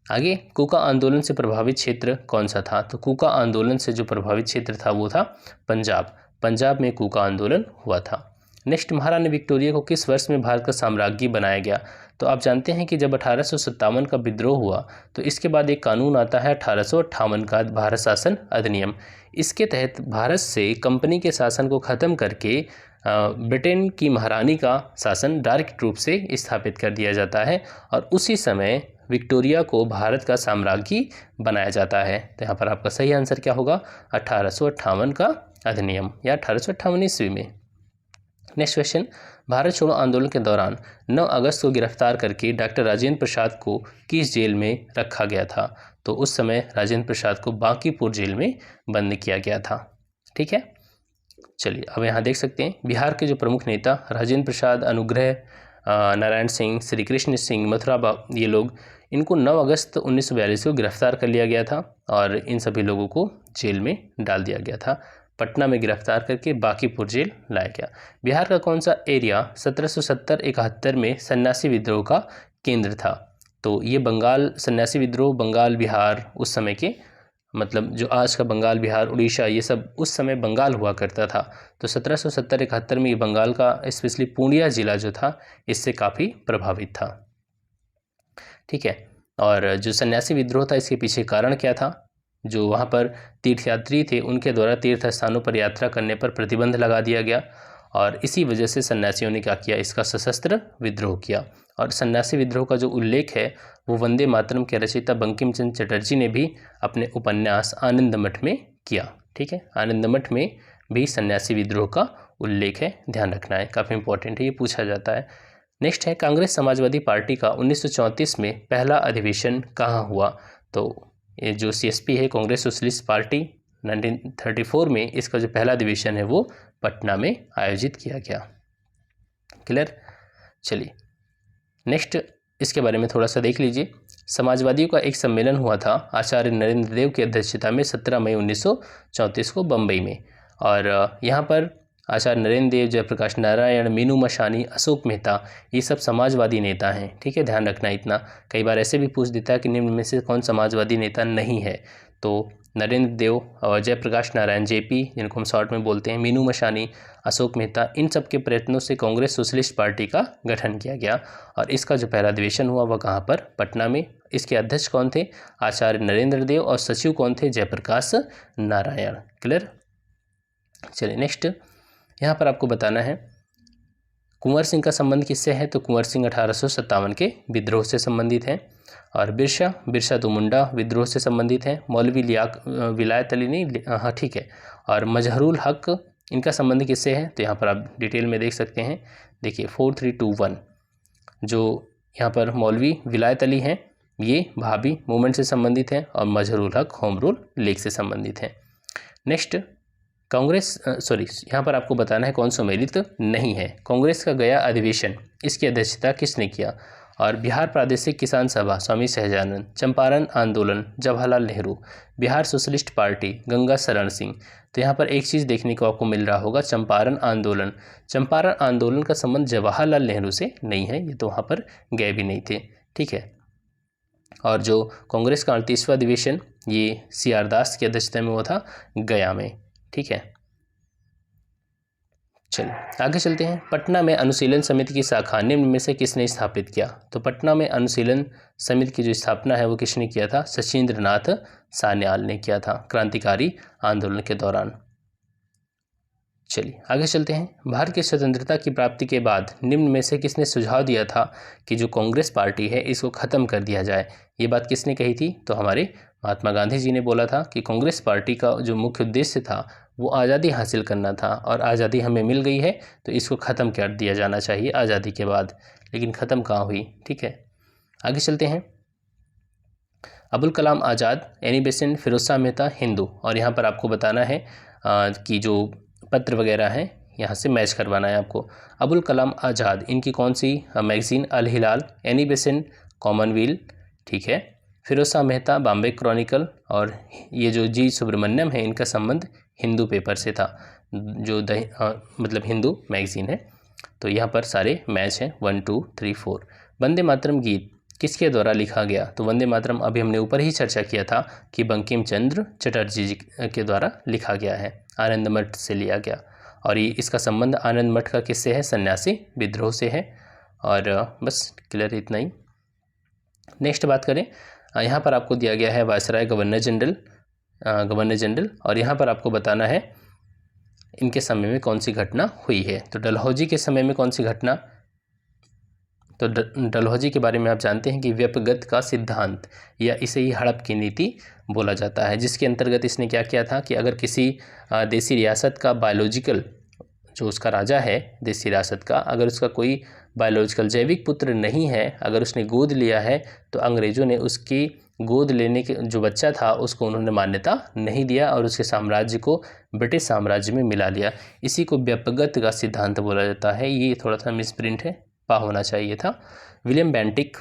आगे, कूका आंदोलन से प्रभावित क्षेत्र कौन सा था? तो कूका आंदोलन से जो प्रभावित क्षेत्र था वो था पंजाब। पंजाब में कूका आंदोलन हुआ था। नेक्स्ट, महारानी विक्टोरिया को किस वर्ष में भारत का साम्राज्ञी बनाया गया? तो आप जानते हैं कि जब 1857 का विद्रोह हुआ तो इसके बाद एक कानून आता है 1858 का भारत शासन अधिनियम। इसके तहत भारत से कंपनी के शासन को ख़त्म करके ब्रिटेन की महारानी का शासन डायरेक्ट रूप से स्थापित कर दिया जाता है, और उसी समय विक्टोरिया को भारत का साम्राज्ञी बनाया जाता है। तो यहाँ पर आपका सही आंसर क्या होगा? 1858 का अधिनियम, या 1858 ईस्वी में। नेक्स्ट क्वेश्चन, भारत छोड़ो आंदोलन के दौरान 9 अगस्त को गिरफ्तार करके डॉक्टर राजेंद्र प्रसाद को किस जेल में रखा गया था? तो उस समय राजेंद्र प्रसाद को बांकीपुर जेल में बंद किया गया था। ठीक है, चलिए अब यहाँ देख सकते हैं, बिहार के जो प्रमुख नेता राजेंद्र प्रसाद, अनुग्रह नारायण सिंह, श्री कृष्ण सिंह, मथुरा, ये लोग, इनको 9 अगस्त 1942 को गिरफ्तार कर लिया गया था, और इन सभी लोगों को जेल में डाल दिया गया था। पटना में गिरफ्तार करके बांकीपुर जेल लाया गया। बिहार का कौन सा एरिया 1770-71 में सन्यासी विद्रोह का केंद्र था? तो ये बंगाल, सन्यासी विद्रोह बंगाल, बिहार उस समय के, मतलब जो आज का बंगाल, बिहार, उड़ीसा, ये सब उस समय बंगाल हुआ करता था। तो 1770-71 में ये बंगाल का, स्पेशली पूर्णिया जिला जो था, इससे काफ़ी प्रभावित था। ठीक है, और जो सन्यासी विद्रोह था इसके पीछे कारण क्या था? जो वहाँ पर तीर्थयात्री थे उनके द्वारा तीर्थ स्थानों पर यात्रा करने पर प्रतिबंध लगा दिया गया, और इसी वजह से सन्यासियों ने क्या किया? इसका सशस्त्र विद्रोह किया। और सन्यासी विद्रोह का जो उल्लेख है वो वंदे मातरम के रचयिता बंकिम चंद्र चटर्जी ने भी अपने उपन्यास आनंद मठ में किया। ठीक है, आनंद मठ में भी सन्यासी विद्रोह का उल्लेख है, ध्यान रखना है, काफ़ी इंपॉर्टेंट है, ये पूछा जाता है। नेक्स्ट है, कांग्रेस समाजवादी पार्टी का 1934 में पहला अधिवेशन कहाँ हुआ? तो ये जो CSP है, कांग्रेस सोशलिस्ट पार्टी, 1934 में इसका जो पहला अधिवेशन है वो पटना में आयोजित किया गया। क्लियर? चलिए नेक्स्ट इसके बारे में थोड़ा सा देख लीजिए। समाजवादियों का एक सम्मेलन हुआ था आचार्य नरेंद्र देव की अध्यक्षता में 17 मई 1934 को बम्बई में, और यहाँ पर आचार्य नरेंद्र देव, जयप्रकाश नारायण, मीनू मशानी, अशोक मेहता, ये सब समाजवादी नेता हैं। ठीक है, ध्यान रखना इतना, कई बार ऐसे भी पूछ देता है कि निम्न में से कौन समाजवादी नेता नहीं है। तो नरेंद्र देव और जयप्रकाश नारायण जेपी, जिनको हम शॉर्ट में बोलते हैं, मीनू मशानी, अशोक मेहता, इन सब के प्रयत्नों से कांग्रेस सोशलिस्ट पार्टी का गठन किया गया और इसका जो पहला अधिवेशन हुआ वह कहाँ पर, पटना में। इसके अध्यक्ष कौन थे, आचार्य नरेंद्र देव, और सचिव कौन थे, जयप्रकाश नारायण। क्लियर। चलिए नेक्स्ट, यहाँ पर आपको बताना है कुंवर सिंह का संबंध किससे है, तो कुंवर सिंह 1857 के विद्रोह से संबंधित हैं। और बिरसा तो मुंडा विद्रोह से संबंधित है। मौलवी विलायत अली नहीं, हाँ ठीक है। और मजहरुल हक, इनका संबंध किससे है, तो यहाँ पर आप डिटेल में देख सकते हैं। देखिए 4321, जो यहाँ पर मौलवी विलायत अली हैं ये भाभी मूवमेंट से संबंधित हैं और मजहरुल हक होम रूल लीग से संबंधित हैं। नेक्स्ट, कांग्रेस यहाँ पर आपको बताना है कौन सम्मिलित नहीं है। कांग्रेस का गया अधिवेशन, इसकी अध्यक्षता किसने किया, और बिहार प्रादेशिक किसान सभा स्वामी सहजानंद, चंपारण आंदोलन जवाहरलाल नेहरू, बिहार सोशलिस्ट पार्टी गंगा शरण सिंह। तो यहाँ पर एक चीज़ देखने को आपको मिल रहा होगा, चंपारण आंदोलन का संबंध जवाहरलाल नेहरू से नहीं है, ये तो वहाँ पर गए भी नहीं थे। ठीक है। और जो कांग्रेस का 38वां अधिवेशन ये CR दास की अध्यक्षता में हुआ था गया में। ठीक है। चलिए आगे चलते हैं। पटना में अनुशीलन समिति की शाखा निम्न में से किसने स्थापित किया, तो पटना में अनुशीलन समिति की जो स्थापना है वो किसने किया था, सचिंद्र नाथ सान्याल ने किया था क्रांतिकारी आंदोलन के दौरान। चलिए आगे चलते हैं। भारत की स्वतंत्रता की प्राप्ति के बाद निम्न में से किसने सुझाव दिया था कि जो कांग्रेस पार्टी है इसको ख़त्म कर दिया जाए। ये बात किसने कही थी, तो हमारे महात्मा गांधी जी ने बोला था कि कांग्रेस पार्टी का जो मुख्य उद्देश्य था वो आज़ादी हासिल करना था और आज़ादी हमें मिल गई है तो इसको ख़त्म कर दिया जाना चाहिए आज़ादी के बाद, लेकिन ख़त्म कहाँ हुई। ठीक है। आगे चलते हैं। Abul Kalam Azad, Annie Besant, Firoz Shah Mehta, Hindu. और यहाँ पर आपको बताना है कि जो पत्र वगैरह हैं यहाँ से मैच करवाना है आपको। अबुल कलाम आज़ाद, इनकी कौन सी मैगज़ीन अल हिलाल, एनी बेसेंट कॉमनवेल्थ। ठीक है। फिरोज शाह मेहता बॉम्बे क्रॉनिकल, और ये जो जी सुब्रमण्यम है इनका संबंध हिंदू पेपर से था, जो मतलब हिंदू मैगज़ीन है। तो यहाँ पर सारे मैच हैं 1 2 3 4। वंदे मातरम गीत किसके द्वारा लिखा गया, तो वंदे मातरम अभी हमने ऊपर ही चर्चा किया था कि बंकिम चंद्र चटर्जी जी के द्वारा लिखा गया है, आनंद मठ से लिया गया। और ये इसका संबंध आनंद मठ का किससे है, सन्यासी विद्रोह से है। और बस क्लियर इतना ही। नेक्स्ट बात करें, यहाँ पर आपको दिया गया है वायसराय गवर्नर जनरल, और यहाँ पर आपको बताना है इनके समय में कौन सी घटना हुई है। तो डलहौजी के समय में कौन सी घटना, तो डलहौजी के बारे में आप जानते हैं कि व्यपगत का सिद्धांत या इसे ही हड़प की नीति बोला जाता है, जिसके अंतर्गत इसने क्या किया था कि अगर किसी देसी रियासत का बायोलॉजिकल, जो उसका राजा है देसी रियासत का, अगर उसका कोई बायोलॉजिकल जैविक पुत्र नहीं है, अगर उसने गोद लिया है, तो अंग्रेज़ों ने उसकी गोद लेने के जो बच्चा था उसको उन्होंने मान्यता नहीं दिया और उसके साम्राज्य को ब्रिटिश साम्राज्य में मिला लिया। इसी को व्यपगत का सिद्धांत बोला जाता है। ये थोड़ा सा मिसप्रिंट है, पा होना चाहिए था। विलियम बेंटिक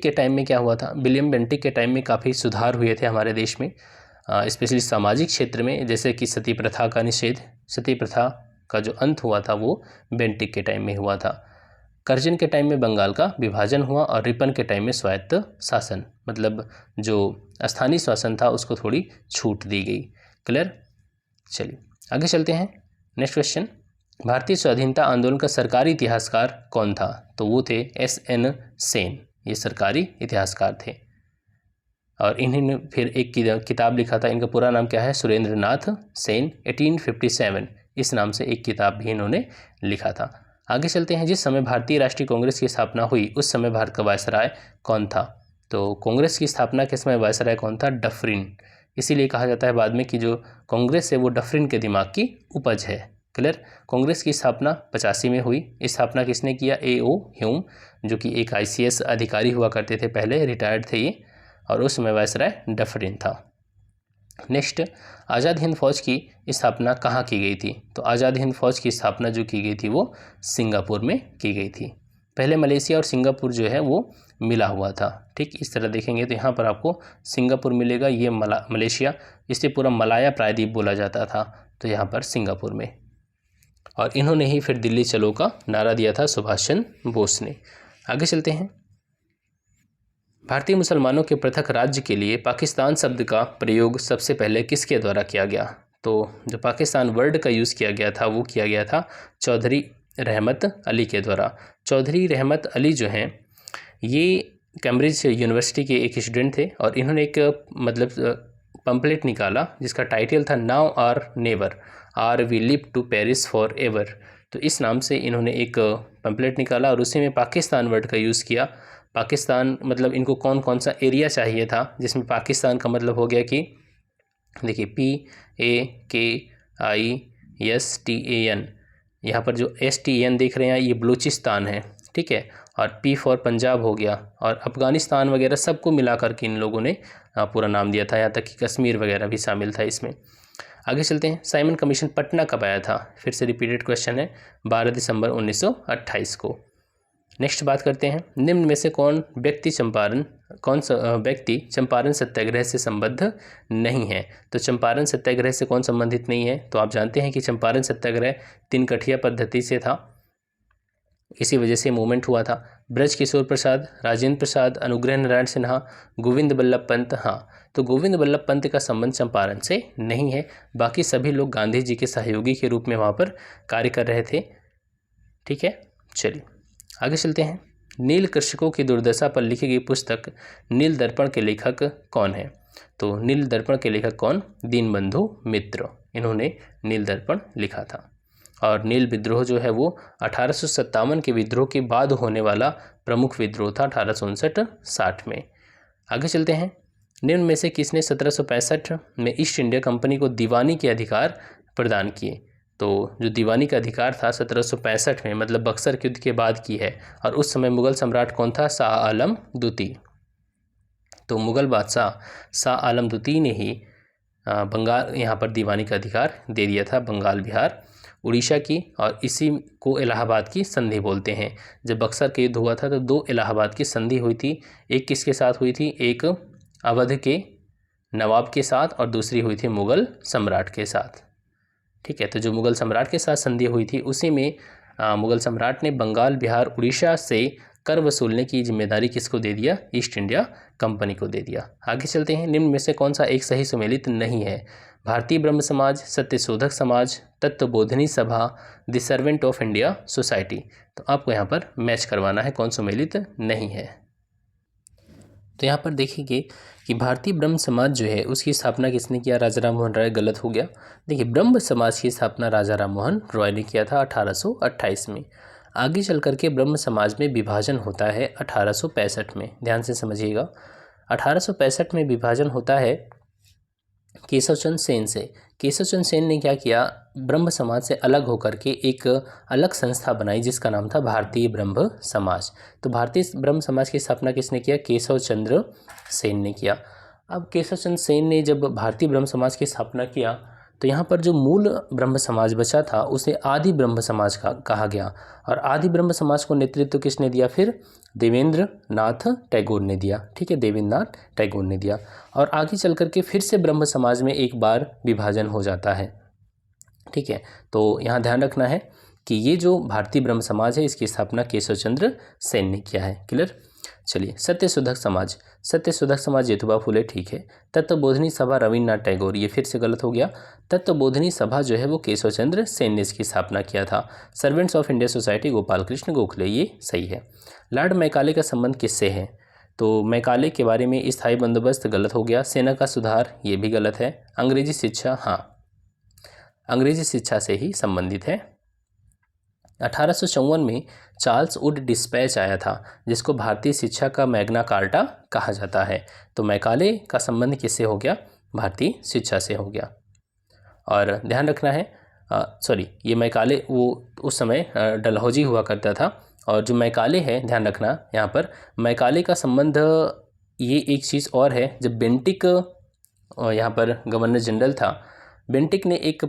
के टाइम में क्या हुआ था, विलियम बेंटिक के टाइम में काफ़ी सुधार हुए थे हमारे देश में, स्पेशली सामाजिक क्षेत्र में, जैसे कि सती प्रथा का निषेध, सती प्रथा का जो अंत हुआ था वो बेंटिक के टाइम में हुआ था। कर्जन के टाइम में बंगाल का विभाजन हुआ और रिपन के टाइम में स्वायत्त शासन, मतलब जो स्थानीय शासन था उसको थोड़ी छूट दी गई। क्लियर। चलिए आगे चलते हैं। नेक्स्ट क्वेश्चन, भारतीय स्वाधीनता आंदोलन का सरकारी इतिहासकार कौन था, तो वो थे SN सेन, ये सरकारी इतिहासकार थे। और इन्होंने फिर एक किताब लिखा था, इनका पूरा नाम क्या है, सुरेंद्र नाथ सेन, 1857 इस नाम से एक किताब भी इन्होंने लिखा था। आगे चलते हैं। जिस समय भारतीय राष्ट्रीय कांग्रेस की स्थापना हुई उस समय भारत का वायसराय कौन था, तो कांग्रेस की स्थापना के समय वायसराय कौन था, डफरिन। इसीलिए कहा जाता है बाद में कि जो कांग्रेस है वो डफरिन के दिमाग की उपज है। क्लियर। कांग्रेस की स्थापना 85 में हुई। स्थापना किसने किया, A.O. ह्यूम, जो कि एक ICS अधिकारी हुआ करते थे, पहले रिटायर्ड थे ये, और उस समय वायसराय डफरिन था। नेक्स्ट, आज़ाद हिंद फौज की स्थापना कहाँ की गई थी, तो आज़ाद हिंद फौज की स्थापना जो की गई थी वो सिंगापुर में की गई थी। पहले मलेशिया और सिंगापुर जो है वो मिला हुआ था। ठीक, इस तरह देखेंगे तो यहाँ पर आपको सिंगापुर मिलेगा, ये मलेशिया, इसे पूरा मलाया प्रायद्वीप बोला जाता था, तो यहाँ पर सिंगापुर में। और इन्होंने ही फिर दिल्ली चलो का नारा दिया था सुभाष चंद्र बोस ने। आगे चलते हैं। भारतीय मुसलमानों के पृथक राज्य के लिए पाकिस्तान शब्द का प्रयोग सबसे पहले किसके द्वारा किया गया? तो जो पाकिस्तान वर्ड का यूज़ किया गया था वो किया गया था चौधरी रहमत अली के द्वारा। चौधरी रहमत अली जो हैं ये कैम्ब्रिज यूनिवर्सिटी के एक स्टूडेंट थे और इन्होंने एक पंपलेट निकाला जिसका टाइटल था now are never are we live to Paris forever. तो इस नाम से इन्होंने एक पंपलेट निकाला और उसी में पाकिस्तान वर्ड का यूज़ किया। पाकिस्तान मतलब इनको कौन कौन सा एरिया चाहिए था, जिसमें पाकिस्तान का मतलब हो गया कि देखिए PAKISTAN, यहाँ पर जो STAN देख रहे हैं ये बलूचिस्तान है, ठीक है। और P फॉर पंजाब हो गया और अफ़गानिस्तान वगैरह सबको मिलाकर के इन लोगों ने पूरा नाम दिया था, यहाँ तक कि कश्मीर वगैरह भी शामिल था इसमें। आगे चलते हैं। साइमन कमीशन पटना कब आया था? फिर से रिपीटेड क्वेश्चन है, 12 दिसंबर 1928 को। नेक्स्ट बात करते हैं, निम्न में से कौन सा व्यक्ति चंपारण सत्याग्रह से संबद्ध नहीं है? तो चंपारण सत्याग्रह से कौन संबंधित नहीं है? तो आप जानते हैं कि चंपारण सत्याग्रह 3 कठिया पद्धति से था, इसी वजह से मूवमेंट हुआ था। ब्रज किशोर प्रसाद, राजेंद्र प्रसाद, अनुग्रह नारायण सिन्हा, गोविंद बल्लभ पंत। हाँ, तो गोविंद बल्लभ पंत का संबंध चंपारण से नहीं है, बाकी सभी लोग गांधी जी के सहयोगी के रूप में वहाँ पर कार्य कर रहे थे, ठीक है। चलिए आगे चलते हैं। नील कृषकों की दुर्दशा पर लिखी गई पुस्तक नील दर्पण के लेखक कौन है? तो नील दर्पण के लेखक कौन? दीनबंधु मित्र, इन्होंने नील दर्पण लिखा था। और नील विद्रोह जो है वो 1857 के विद्रोह के बाद होने वाला प्रमुख विद्रोह था 1859-60 में। आगे चलते हैं। निम्न में से किसने 1765 में ईस्ट इंडिया कंपनी को दीवानी के अधिकार प्रदान किए? तो जो दीवानी का अधिकार था 1765 में, मतलब बक्सर के युद्ध के बाद की है। और उस समय मुगल सम्राट कौन था? शाह आलम द्वितीय। तो मुगल बादशाह शाह आलम द्वितीय ने ही बंगाल यहाँ पर दीवानी का अधिकार दे दिया था, बंगाल, बिहार, उड़ीसा की। और इसी को इलाहाबाद की संधि बोलते हैं। जब बक्सर के युद्ध हुआ था तो 2 इलाहाबाद की संधि हुई थी। एक किसके साथ हुई थी? एक अवध के नवाब के साथ और दूसरी हुई थी मुगल सम्राट के साथ, ठीक है। तो जो मुगल सम्राट के साथ संधि हुई थी उसी में मुगल सम्राट ने बंगाल, बिहार, उड़ीसा से कर वसूलने की जिम्मेदारी किसको दे दिया? ईस्ट इंडिया कंपनी को दे दिया। आगे चलते हैं। निम्न में से कौन सा एक सही सुमेलित नहीं है? भारतीय ब्रह्म समाज, सत्यशोधक समाज, तत्वबोधिनी सभा, the servant of India society. तो आपको यहाँ पर मैच करवाना है कौन सुमेलित नहीं है। तो यहाँ पर देखिए कि भारतीय ब्रह्म समाज जो है उसकी स्थापना किसने किया? राजा राम मोहन राय। गलत हो गया। देखिए, ब्रह्म समाज की स्थापना राजा राम मोहन रॉय ने किया था 1828 में। आगे चल करके ब्रह्म समाज में विभाजन होता है 1865 में। ध्यान से समझिएगा, 1865 में विभाजन होता है केशवचंद्र सेन से। केशवचंद्र सेन ने क्या किया? ब्रह्म समाज से अलग होकर के एक अलग संस्था बनाई जिसका नाम था भारतीय ब्रह्म समाज। तो भारतीय ब्रह्म समाज की स्थापना किसने किया? केशवचंद्र सेन ने किया। अब केशवचंद्र सेन ने जब भारतीय ब्रह्म समाज की स्थापना किया तो यहाँ पर जो मूल ब्रह्म समाज बचा था उसे आदि ब्रह्म समाज का कहा गया। और आदि ब्रह्म समाज को नेतृत्व किसने दिया? फिर देवेंद्र नाथ टैगोर ने दिया, ठीक है, देवेंद्र नाथ टैगोर ने दिया। और आगे चल करके फिर से ब्रह्म समाज में एक बार विभाजन हो जाता है, ठीक है। तो यहाँ ध्यान रखना है कि ये जो भारतीय ब्रह्म समाज है इसकी स्थापना केशवचंद्र सेन ने किया है। क्लियर? चलिए, सत्यशोधक समाज। सत्यशोधक समाज जेतुबा फुले, ठीक है। तत्वबोधिनी सभा रविन्द्रनाथ टैगोर, ये फिर से गलत हो गया। तत्वबोधिनी सभा जो है वो केशवचंद्र सेन ने इसकी स्थापना किया था। Servants of India society Gopal Krishna Gokhale, ये सही है। लॉर्ड मैकाले का संबंध किससे है? तो मैकाले के बारे में स्थायी बंदोबस्त, गलत हो गया। सेना का सुधार, ये भी गलत है। अंग्रेजी शिक्षा, हाँ, अंग्रेजी शिक्षा से ही संबंधित है। 1854 में चार्ल्स वुड डिस्पैच आया था जिसको भारतीय शिक्षा का मैग्ना कार्टा कहा जाता है। तो मैकाले का संबंध किससे हो गया? भारतीय शिक्षा से हो गया। और ध्यान रखना है, ये मैकाले वो उस समय डलहौजी हुआ करता था। और जो मैकाले है, ध्यान रखना यहाँ पर, मैकाले का संबंध, ये एक चीज़ और है, जब बेंटिक यहाँ पर गवर्नर जनरल था, बेंटिक ने एक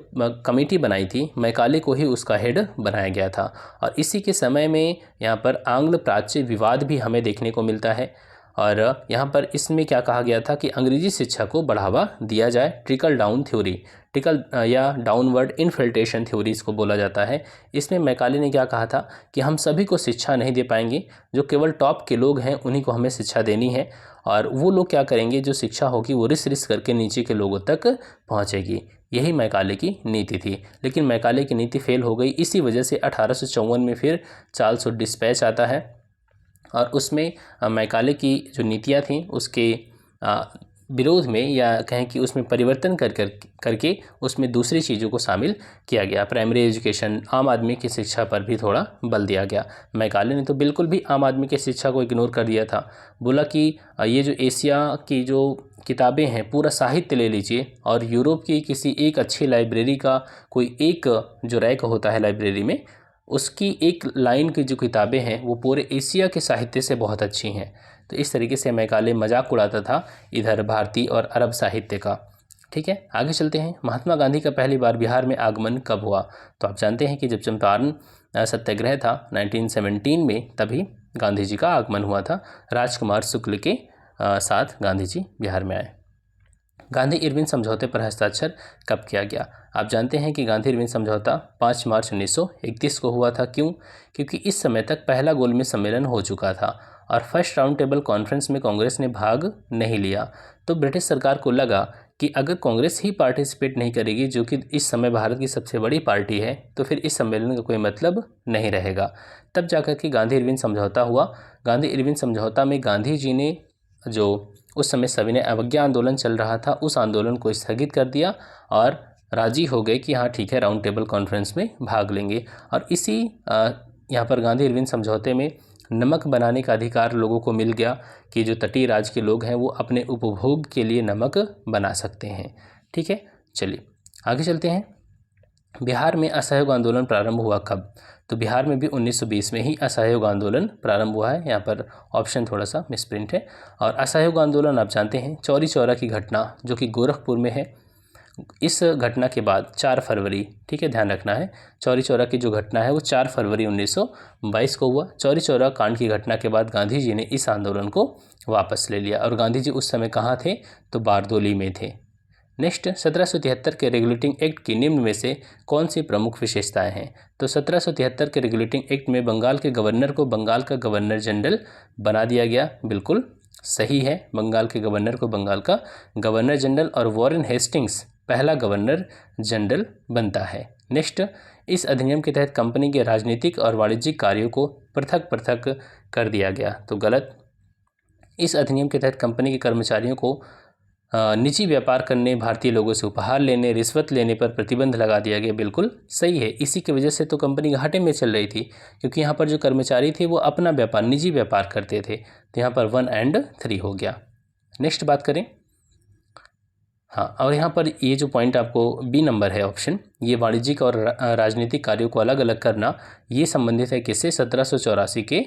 कमेटी बनाई थी, मैकाले को ही उसका हेड बनाया गया था। और इसी के समय में यहाँ पर आंग्ल प्राच्य विवाद भी हमें देखने को मिलता है। और यहाँ पर इसमें क्या कहा गया था कि अंग्रेजी शिक्षा को बढ़ावा दिया जाए, ट्रिकल डाउन थ्योरी, ट्रिकल या डाउनवर्ड इनफिल्ट्रेशन थ्योरी इसको बोला जाता है। इसमें मैकाले ने क्या कहा था कि हम सभी को शिक्षा नहीं दे पाएंगे, जो केवल टॉप के लोग हैं उन्हीं को हमें शिक्षा देनी है, और वो लोग क्या करेंगे, जो शिक्षा होगी वो रिस रिस करके नीचे के लोगों तक पहुँचेगी। यही मैकाले की नीति थी। लेकिन मैकाले की नीति फेल हो गई। इसी वजह से 1854 में फिर चार्ल्स वुड डिस्पैच आता है और उसमें मैकाले की जो नीतियाँ थीं उसके विरोध में, या कहें कि उसमें परिवर्तन करके उसमें दूसरी चीज़ों को शामिल किया गया। प्राइमरी एजुकेशन, आम आदमी की शिक्षा पर भी थोड़ा बल दिया गया। मैकाले ने तो बिल्कुल भी आम आदमी की शिक्षा को इग्नोर कर दिया था। बोला कि ये जो एशिया की जो किताबें हैं, पूरा साहित्य ले लीजिए और यूरोप की किसी एक अच्छी लाइब्रेरी का कोई एक जो रैक होता है लाइब्रेरी में, उसकी एक लाइन की जो किताबें हैं वो पूरे एशिया के साहित्य से बहुत अच्छी हैं। तो इस तरीके से मैकाले मजाक उड़ाता था इधर भारतीय और अरब साहित्य का। ठीक है, आगे चलते हैं। महात्मा गांधी का पहली बार बिहार में आगमन कब हुआ? तो आप जानते हैं कि जब चंपारण सत्याग्रह था 1917 में, तभी गांधी जी का आगमन हुआ था। राजकुमार शुक्ल के साथ गांधी जी बिहार में आए। गांधी इरविन समझौते पर हस्ताक्षर कब किया गया? आप जानते हैं कि गांधी इरविन समझौता 5 मार्च 1931 को हुआ था। क्यों? क्योंकि इस समय तक पहला गोलमेज सम्मेलन हो चुका था और फर्स्ट राउंड टेबल कॉन्फ्रेंस में कांग्रेस ने भाग नहीं लिया। तो ब्रिटिश सरकार को लगा कि अगर कांग्रेस ही पार्टिसिपेट नहीं करेगी, जो कि इस समय भारत की सबसे बड़ी पार्टी है, तो फिर इस सम्मेलन का कोई मतलब नहीं रहेगा। तब जाकर के गांधी इरविन समझौता हुआ। गांधी इरविन समझौता में गांधी जी ने, जो उस समय सविनय अवज्ञा आंदोलन चल रहा था, उस आंदोलन को स्थगित कर दिया और राजी हो गए कि हाँ ठीक है, राउंड टेबल कॉन्फ्रेंस में भाग लेंगे। और इसी यहाँ पर गांधी इरविन समझौते में नमक बनाने का अधिकार लोगों को मिल गया कि जो तटीय राज्य के लोग हैं वो अपने उपभोग के लिए नमक बना सकते हैं। ठीक है, चलिए आगे चलते हैं। बिहार में असहयोग आंदोलन प्रारंभ हुआ कब? तो बिहार में भी 1920 में ही असहयोग आंदोलन प्रारंभ हुआ है। यहाँ पर ऑप्शन थोड़ा सा मिसप्रिंट है। और असहयोग आंदोलन आप जानते हैं चौरी चौरा की घटना जो कि गोरखपुर में है, इस घटना के बाद 4 फरवरी, ठीक है ध्यान रखना है, चौरी चौरा की जो घटना है वो 4 फरवरी 1922 को हुआ। चौरी चौरा कांड की घटना के बाद गांधी जी ने इस आंदोलन को वापस ले लिया। और गांधी जी उस समय कहाँ थे? तो बारदोली में थे। नेक्स्ट, 1773 के रेगुलेटिंग एक्ट की निम्न में से कौन सी प्रमुख विशेषताएं हैं? तो 1773 के रेगुलेटिंग एक्ट में बंगाल के गवर्नर को बंगाल का गवर्नर जनरल बना दिया गया। बिल्कुल सही है, बंगाल के गवर्नर को बंगाल का गवर्नर जनरल, और वॉरेन हेस्टिंग्स पहला गवर्नर जनरल बनता है। नेक्स्ट, इस अधिनियम के तहत कंपनी के राजनीतिक और वाणिज्यिक कार्यों को पृथक पृथक कर दिया गया। तो गलत। इस अधिनियम के तहत कंपनी के कर्मचारियों को निजी व्यापार करने, भारतीय लोगों से उपहार लेने, रिश्वत लेने पर प्रतिबंध लगा दिया गया। बिल्कुल सही है। इसी की वजह से तो कंपनी घाटे में चल रही थी, क्योंकि यहाँ पर जो कर्मचारी थे वो अपना व्यापार, निजी व्यापार करते थे। तो यहाँ पर 1 और 3 हो गया। नेक्स्ट बात करें। हाँ, और यहाँ पर ये जो पॉइंट आपको बी नंबर है ऑप्शन, ये वाणिज्यिक और राजनीतिक कार्यों को अलग अलग करना, ये संबंधित है किससे? 1784 के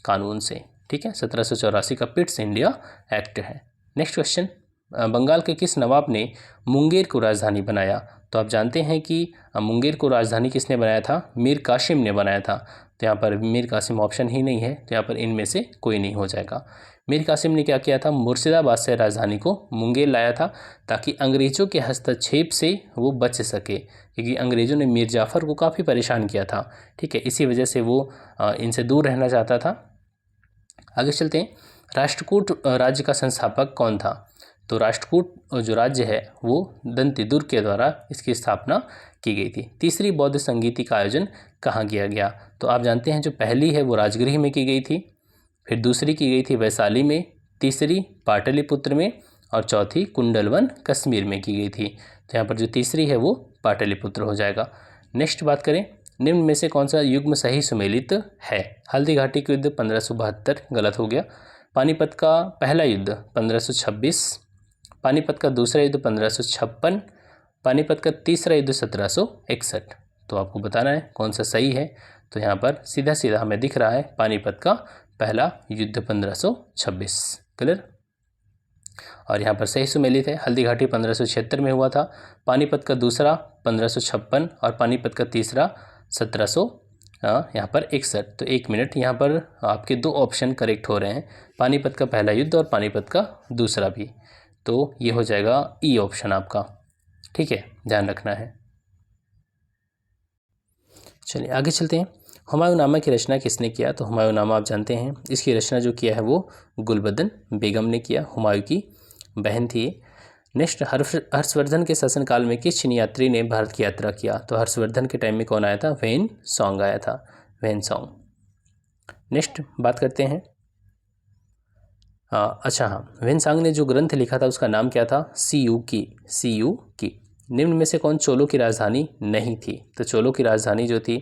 कानून से। ठीक है, 1784 का पिट्स इंडिया एक्ट है। नेक्स्ट क्वेश्चन, बंगाल के किस नवाब ने मुंगेर को राजधानी बनाया? तो आप जानते हैं कि मुंगेर को राजधानी किसने बनाया था? मीर कासिम ने बनाया था। तो यहाँ पर मीर कासिम ऑप्शन ही नहीं है, तो यहाँ पर इनमें से कोई नहीं हो जाएगा। मीर कासिम ने क्या किया था? मुर्शिदाबाद से राजधानी को मुंगेर लाया था, ताकि अंग्रेज़ों के हस्तक्षेप से वो बच सके, क्योंकि अंग्रेज़ों ने मीर जाफ़र को काफ़ी परेशान किया था। ठीक है, इसी वजह से वो इनसे दूर रहना चाहता था। आगे चलते हैं। राष्ट्रकूट राज्य का संस्थापक कौन था? तो राष्ट्रकूट जो राज्य है वो दंतिदुर्ग के द्वारा इसकी स्थापना की गई थी। तीसरी बौद्ध संगीति का आयोजन कहाँ किया गया? तो आप जानते हैं जो पहली है वो राजगृह में की गई थी, फिर दूसरी की गई थी वैशाली में, तीसरी पाटलिपुत्र में, और चौथी कुंडलवन कश्मीर में की गई थी। तो यहाँ पर जो तीसरी है वो पाटलिपुत्र हो जाएगा। नेक्स्ट बात करें, निम्न में से कौन सा युग्म सही सुमेलित है? हल्दी घाटी का युद्ध 1572, गलत हो गया। पानीपत का पहला युद्ध 1526, पानीपत का दूसरा युद्ध 1556, पानीपत का तीसरा युद्ध 1761। तो आपको बताना है कौन सा सही है। तो यहाँ पर सीधा सीधा हमें दिख रहा है पानीपत का पहला युद्ध 1526। क्लियर? और यहाँ पर सही सुमेलित है। हल्दी घाटी 1576 में हुआ था, पानीपत का दूसरा 1556 और पानीपत का तीसरा 1761 यहाँ पर 61। तो 1 मिनट, यहाँ पर आपके 2 ऑप्शन करेक्ट हो रहे हैं, पानीपत का पहला युद्ध और पानीपत का दूसरा भी। तो ये हो जाएगा ई ऑप्शन आपका, ठीक है, ध्यान रखना है। चलिए आगे चलते हैं। हुमायूंनामा की रचना किसने किया? तो हुमायूंनामा आप जानते हैं, इसकी रचना जो किया है वो गुलबदन बेगम ने किया, हुमायूं की बहन थी। नेक्स्ट, हर्षवर्धन के शासनकाल में किस चीनी यात्री ने भारत की यात्रा किया? तो हर्षवर्धन के टाइम में कौन आया था? वेन सॉन्ग आया था, वेन सॉन्ग। नेक्स्ट बात करते हैं, वेन सॉन्ग ने जो ग्रंथ लिखा था उसका नाम क्या था? सीयू की। निम्न में से कौन चोलों की राजधानी नहीं थी? तो चोलों की राजधानी जो थी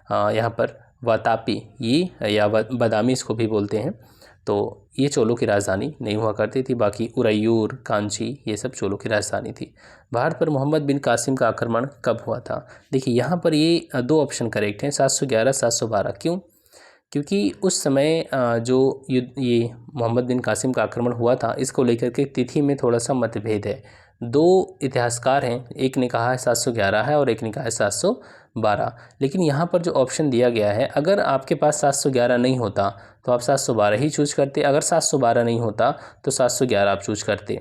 यहाँ पर वातापी, ये या बदामी इसको भी बोलते हैं, तो ये चोलों की राजधानी नहीं हुआ करती थी। बाकी उरैयूर, कांची, ये सब चोलों की राजधानी थी। भारत पर मोहम्मद बिन कासिम का आक्रमण कब हुआ था? देखिए यहाँ पर ये 2 ऑप्शन करेक्ट हैं, 711 712। क्यों? क्योंकि उस समय जो ये मोहम्मद बिन कासिम का आक्रमण हुआ था, इसको लेकर के तिथि में थोड़ा सा मतभेद है। 2 इतिहासकार हैं, एक ने कहा है 711 है और एक ने कहा है 712। लेकिन यहाँ पर जो ऑप्शन दिया गया है, अगर आपके पास 711 नहीं होता तो आप 712 ही चूज करते, अगर 712 नहीं होता तो 711 आप चूज करते,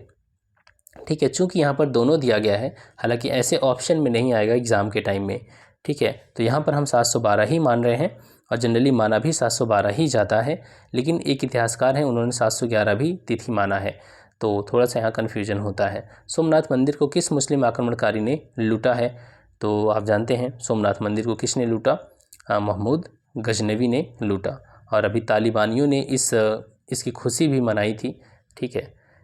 ठीक है। चूँकि यहाँ पर दोनों दिया गया है, हालांकि ऐसे ऑप्शन में नहीं आएगा एग्ज़ाम के टाइम में, ठीक है। तो यहाँ पर हम 712 ही मान रहे हैं और जनरली माना भी 712 ही जाता है, लेकिन एक इतिहासकार हैं उन्होंने 711 भी तिथि माना है, तो थोड़ा सा यहाँ कन्फ्यूजन होता है। सोमनाथ मंदिर को किस मुस्लिम आक्रमणकारी ने लूटा है? तो आप जानते हैं सोमनाथ मंदिर को किसने लूटा? महमूद गजनवी ने लूटा, और अभी तालिबानियों ने इसकी खुशी भी मनाई थी, ठीक है।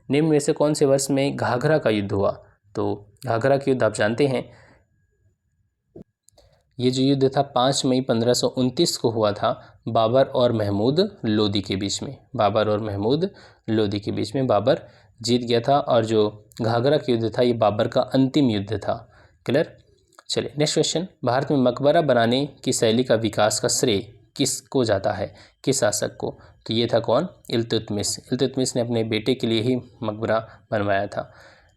निम्न में से कौन से वर्ष में घाघरा का युद्ध हुआ? तो घाघरा का युद्ध आप जानते हैं, ये जो युद्ध था 5 मई 1529 को हुआ था, बाबर और महमूद लोदी के बीच में। बाबर और महमूद लोदी के बीच में बाबर जीत गया था, और जो घाघरा का युद्ध था ये बाबर का अंतिम युद्ध था। क्लियर? चलिए नेक्स्ट क्वेश्चन, भारत में मकबरा बनाने की शैली का विकास का श्रेय किसको जाता है, किस शासक को? तो ये था कौन? इल्तुतमिश। इल्तुतमिश ने अपने बेटे के लिए ही मकबरा बनवाया था।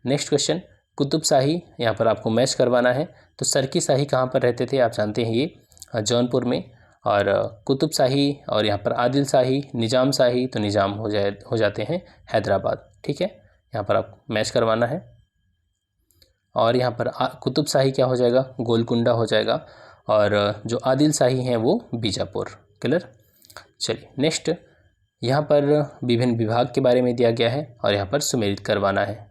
नेक्स्ट क्वेश्चन, कुतुब शाही, यहाँ पर आपको मैच करवाना है। तो सरकी शाही कहाँ पर रहते थे? आप जानते हैं ये जौनपुर में, और कुतुब शाही और यहाँ पर आदिल शाही, निज़ाम शाही, तो निज़ाम हो जाते हैं हैदराबाद, ठीक है। यहाँ पर आप मैच करवाना है, और यहाँ पर कुतुब शाही क्या हो जाएगा? गोलकुंडा हो जाएगा, और जो आदिल शाही हैं वो बीजापुर। क्लियर? चलिए नेक्स्ट, यहाँ पर विभिन्न विभाग के बारे में दिया गया है और यहाँ पर सुमेलित करवाना है।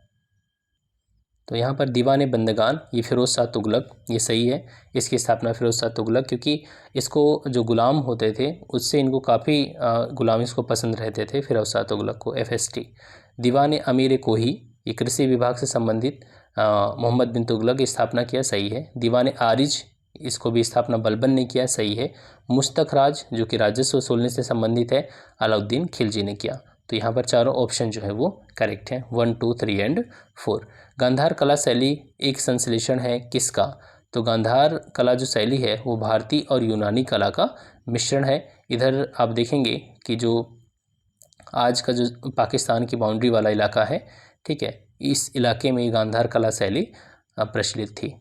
तो यहाँ पर दीवाने बंदगान, ये फ़िरोज़ शाह तुगलक, ये सही है, इसकी स्थापना फ़िरोज़ शाह तुगलक, क्योंकि इसको जो गुलाम होते थे उससे इनको काफ़ी गुलाम इसको पसंद रहते थे, फ़िरोज़ शाह तुगलक को। FST। दीवाने अमीर कोही, ये कृषि विभाग से संबंधित मोहम्मद बिन तुगलक की स्थापना किया, सही है। दीवाने आरिज, इसको भी स्थापना बलबन ने किया, सही है। मुस्तक राज, जो कि राजस्व वसूलने से संबंधित है, अलाउद्दीन खिलजी ने किया। तो यहाँ पर चारों ऑप्शन जो है वो करेक्ट हैं, 1, 2, 3 एंड 4। गांधार कला शैली एक संश्लेषण है किसका? तो गांधार कला जो शैली है वो भारतीय और यूनानी कला का मिश्रण है। इधर आप देखेंगे कि जो आज का जो पाकिस्तान की बाउंड्री वाला इलाका है, ठीक है, इस इलाके में गांधार कला शैली प्रचलित थी,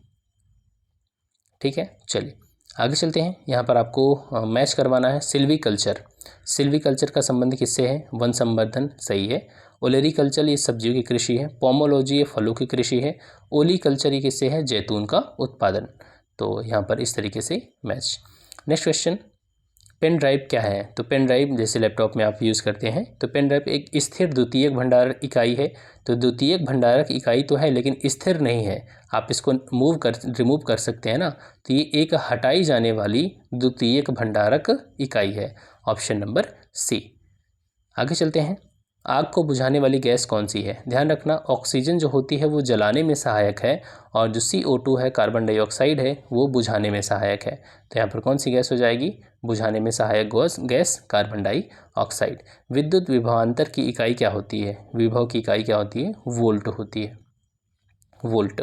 ठीक है। चलिए आगे चलते हैं, यहाँ पर आपको मैच करवाना है। सिल्वी कल्चर का संबंध किससे है? वन संवर्धन, सही है। ओलेरी कल्चर ये सब्जियों की कृषि है। पोमोलॉजी ये फलों की कृषि है। ओली कल्चर ये किससे है? जैतून का उत्पादन। तो यहाँ पर इस तरीके से match. Next question, pen drive क्या है? तो पेन ड्राइव जैसे लैपटॉप में आप यूज़ करते हैं, तो पेन ड्राइव एक स्थिर द्वितीयक भंडारक इकाई है। तो द्वितीयक भंडारक इकाई तो है लेकिन स्थिर नहीं है, आप इसको रिमूव कर सकते हैं ना, तो ये एक हटाई जाने वाली द्वितीयक भंडारक इकाई है। Option number C. आगे चलते हैं, आग को बुझाने वाली गैस कौन सी है? ध्यान रखना, ऑक्सीजन जो होती है वो जलाने में सहायक है, और जो CO2 है, कार्बन डाइऑक्साइड है, वो बुझाने में सहायक है। तो यहाँ पर कौन सी गैस हो जाएगी? बुझाने में सहायक गैस कार्बन डाइऑक्साइड। विद्युत विभवांतर की इकाई क्या होती है? विभव की इकाई क्या होती है? वोल्ट होती है, वोल्ट।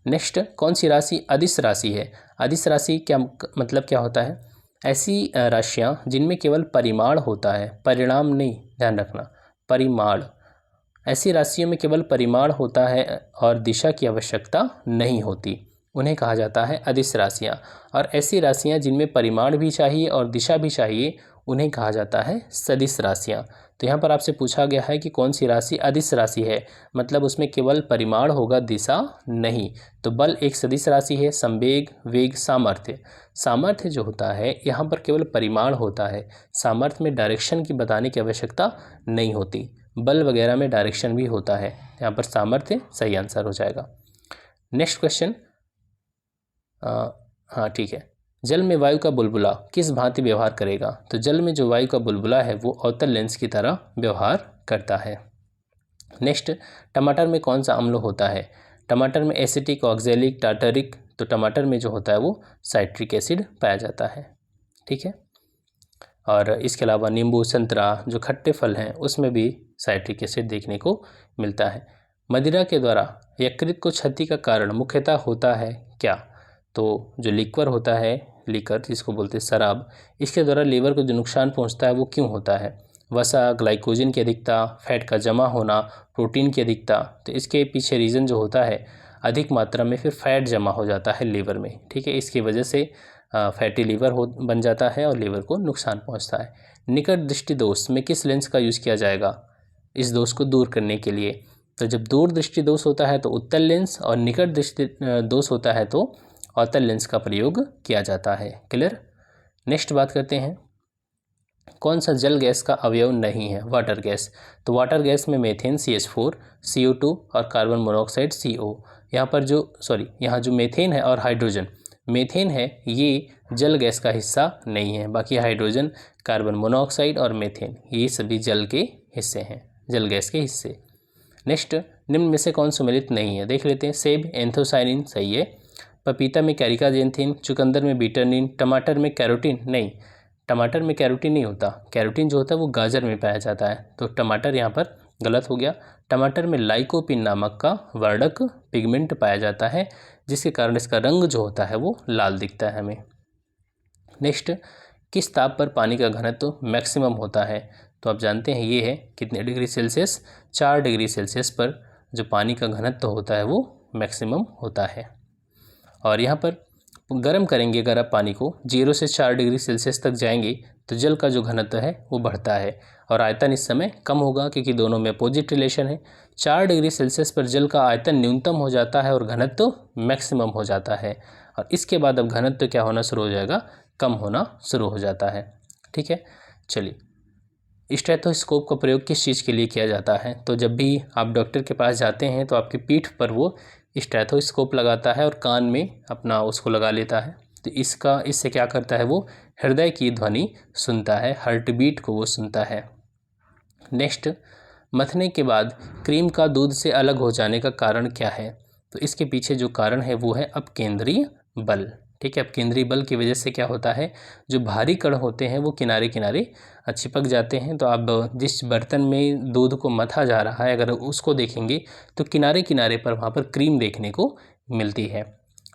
नेक्स्ट, कौन सी राशि अदिश राशि है? अदिश राशि क्या मतलब क्या होता है? ऐसी राशियाँ जिनमें केवल परिमाण होता है, परिणाम नहीं, ध्यान रखना, परिमाण। ऐसी राशियों में केवल परिमाण होता है और दिशा की आवश्यकता नहीं होती। उन्हें कहा जाता है अदिश राशियाँ। और ऐसी राशियाँ जिनमें परिमाण भी चाहिए और दिशा भी चाहिए उन्हें कहा जाता है सदिश राशियाँ। तो यहाँ पर आपसे पूछा गया है कि कौन सी राशि अदिश राशि है, मतलब उसमें केवल परिमाण होगा, दिशा नहीं। तो बल एक सदिश राशि है, संवेग, वेग, सामर्थ्य। सामर्थ्य जो होता है यहाँ पर केवल परिमाण होता है, सामर्थ्य में डायरेक्शन की बताने की आवश्यकता नहीं होती। बल वगैरह में डायरेक्शन भी होता है, यहाँ पर सामर्थ्य सही आंसर हो जाएगा। नेक्स्ट क्वेश्चन, हाँ ठीक है, जल में वायु का बुलबुला किस भांति व्यवहार करेगा? तो जल में जो वायु का बुलबुला है वो अवतल लेंस की तरह व्यवहार करता है। नेक्स्ट, टमाटर में कौन सा अम्ल होता है? टमाटर में एसिटिक, ऑक्जेलिक, टार्टरिक। तो टमाटर में जो होता है वो साइट्रिक एसिड पाया जाता है। ठीक है, और इसके अलावा नींबू, संतरा जो खट्टे फल हैं उसमें भी साइट्रिक एसिड देखने को मिलता है। मदिरा के द्वारा यकृत को क्षति का कारण मुख्यतः होता है क्या? तो जो लिक्वर होता है, लिकर जिसको बोलते हैं शराब, इसके द्वारा लीवर को जो नुकसान पहुंचता है वो क्यों होता है? वसा, ग्लाइकोजन की अधिकता, फैट का जमा होना, प्रोटीन की अधिकता। तो इसके पीछे रीज़न जो होता है, अधिक मात्रा में फिर फैट जमा हो जाता है लीवर में। ठीक है, इसकी वजह से फैटी लीवर बन जाता है और लीवर को नुकसान पहुंचता है। निकट दृष्टि दोष में किस लेंस का यूज़ किया जाएगा इस दोष को दूर करने के लिए? तो जब दूर दृष्टि दोष होता है तो उत्तल लेंस, और निकट दृष्टि दोष होता है तो अवतल लेंस का प्रयोग किया जाता है। क्लियर? नेक्स्ट बात करते हैं, कौन सा जल गैस का अवयव नहीं है? Water gas. तो वाटर गैस में मेथेन CH4, CO2 और कार्बन मोनोऑक्साइड CO। यहाँ जो मेथेन है और हाइड्रोजन, मेथेन है ये जल गैस का हिस्सा नहीं है, बाकी हाइड्रोजन, कार्बन मोनोऑक्साइड और मेथेन ये सभी जल के हिस्से हैं, जल गैस के हिस्से। नेक्स्ट, निम्न में से कौन सुमेलित नहीं है? देख लेते हैं। सेब एंथोसाइनिन सही है, पपीता में कैरिकाजेंथिन, चुकंदर में बीटानिन, टमाटर में कैरोटीन नहीं, टमाटर में कैरोटीन नहीं होता, कैरोटीन जो होता है वो गाजर में पाया जाता है, तो टमाटर यहाँ पर गलत हो गया। टमाटर में लाइकोपिन नामक का वर्णक पिगमेंट पाया जाता है जिसके कारण इसका रंग जो होता है वो लाल दिखता है हमें। नेक्स्ट, किस ताप पर पानी का घनत्व मैक्सिमम होता है? तो आप जानते हैं ये है कितने डिग्री सेल्सियस, 4 डिग्री सेल्सियस पर जो पानी का घनत्व होता है वो मैक्सिमम होता है। और यहाँ पर गर्म करेंगे अगर आप पानी को, 0 से 4 डिग्री सेल्सियस तक जाएंगे तो जल का जो घनत्व है वो बढ़ता है और आयतन इस समय कम होगा क्योंकि दोनों में अपोजिट रिलेशन है। 4 डिग्री सेल्सियस पर जल का आयतन न्यूनतम हो जाता है और घनत्व मैक्सिमम हो जाता है, और इसके बाद अब घनत्व क्या होना शुरू हो जाएगा? कम होना शुरू हो जाता है। ठीक है, चलिए, स्टेथोस्कोप का प्रयोग किस चीज़ के लिए किया जाता है? तो जब भी आप डॉक्टर के पास जाते हैं तो आपकी पीठ पर वो स्टेथोस्कोप लगाता है और कान में अपना उसको लगा लेता है, तो इससे क्या करता है, वो हृदय की ध्वनि सुनता है, हार्ट बीट को वो सुनता है। नेक्स्ट, मथने के बाद क्रीम का दूध से अलग हो जाने का कारण क्या है? तो इसके पीछे जो कारण है वो है अपकेंद्रीय बल। ठीक है, अपकेंद्रीय बल की वजह से क्या होता है, जो भारी कण होते हैं वो किनारे किनारे चिपक जाते हैं। तो आप जिस बर्तन में दूध को मथा जा रहा है अगर उसको देखेंगे तो किनारे किनारे पर वहाँ पर क्रीम देखने को मिलती है।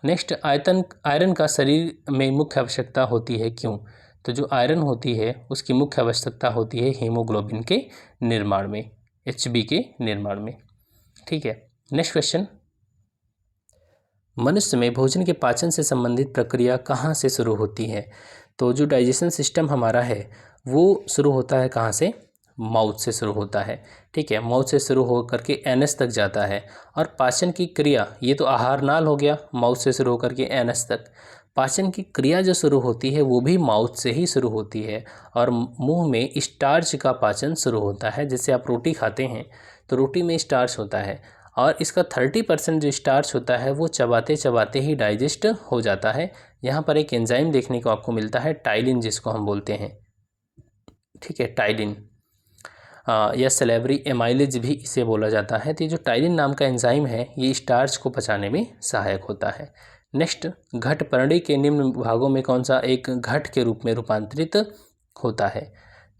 नेक्स्ट, आयरन का शरीर में मुख्य आवश्यकता होती है क्यों? तो जो आयरन होती है उसकी मुख्य आवश्यकता होती है हीमोग्लोबिन के निर्माण में, HB के निर्माण में। ठीक है, नेक्स्ट क्वेश्चन, मनुष्य में भोजन के पाचन से संबंधित प्रक्रिया कहाँ से शुरू होती है? तो जो डाइजेशन सिस्टम हमारा है वो शुरू होता है कहाँ से? माउथ से शुरू होता है। ठीक है, माउथ से शुरू हो करके एनस तक जाता है, और पाचन की क्रिया, ये तो आहार नाल हो गया, माउथ से शुरू होकर के एनस तक। पाचन की क्रिया जो शुरू होती है वो भी माउथ से ही शुरू होती है, और मुंह में स्टार्च का पाचन शुरू होता है। जैसे आप रोटी खाते हैं तो रोटी में स्टार्च होता है, और इसका 30% जो स्टार्च होता है वो चबाते चबाते ही डाइजेस्ट हो जाता है। यहाँ पर एक एंजाइम देखने को आपको मिलता है, टाइलिन जिसको हम बोलते हैं। ठीक है, टाइलिन या सलेवरी एमाइलेज भी इसे बोला जाता है। तो ये जो टाइलिन नाम का एंजाइम है ये स्टार्च को पचाने में सहायक होता है। नेक्स्ट, घटपर्णी के निम्न भागों में कौन सा एक घट के रूप में रूपांतरित होता है?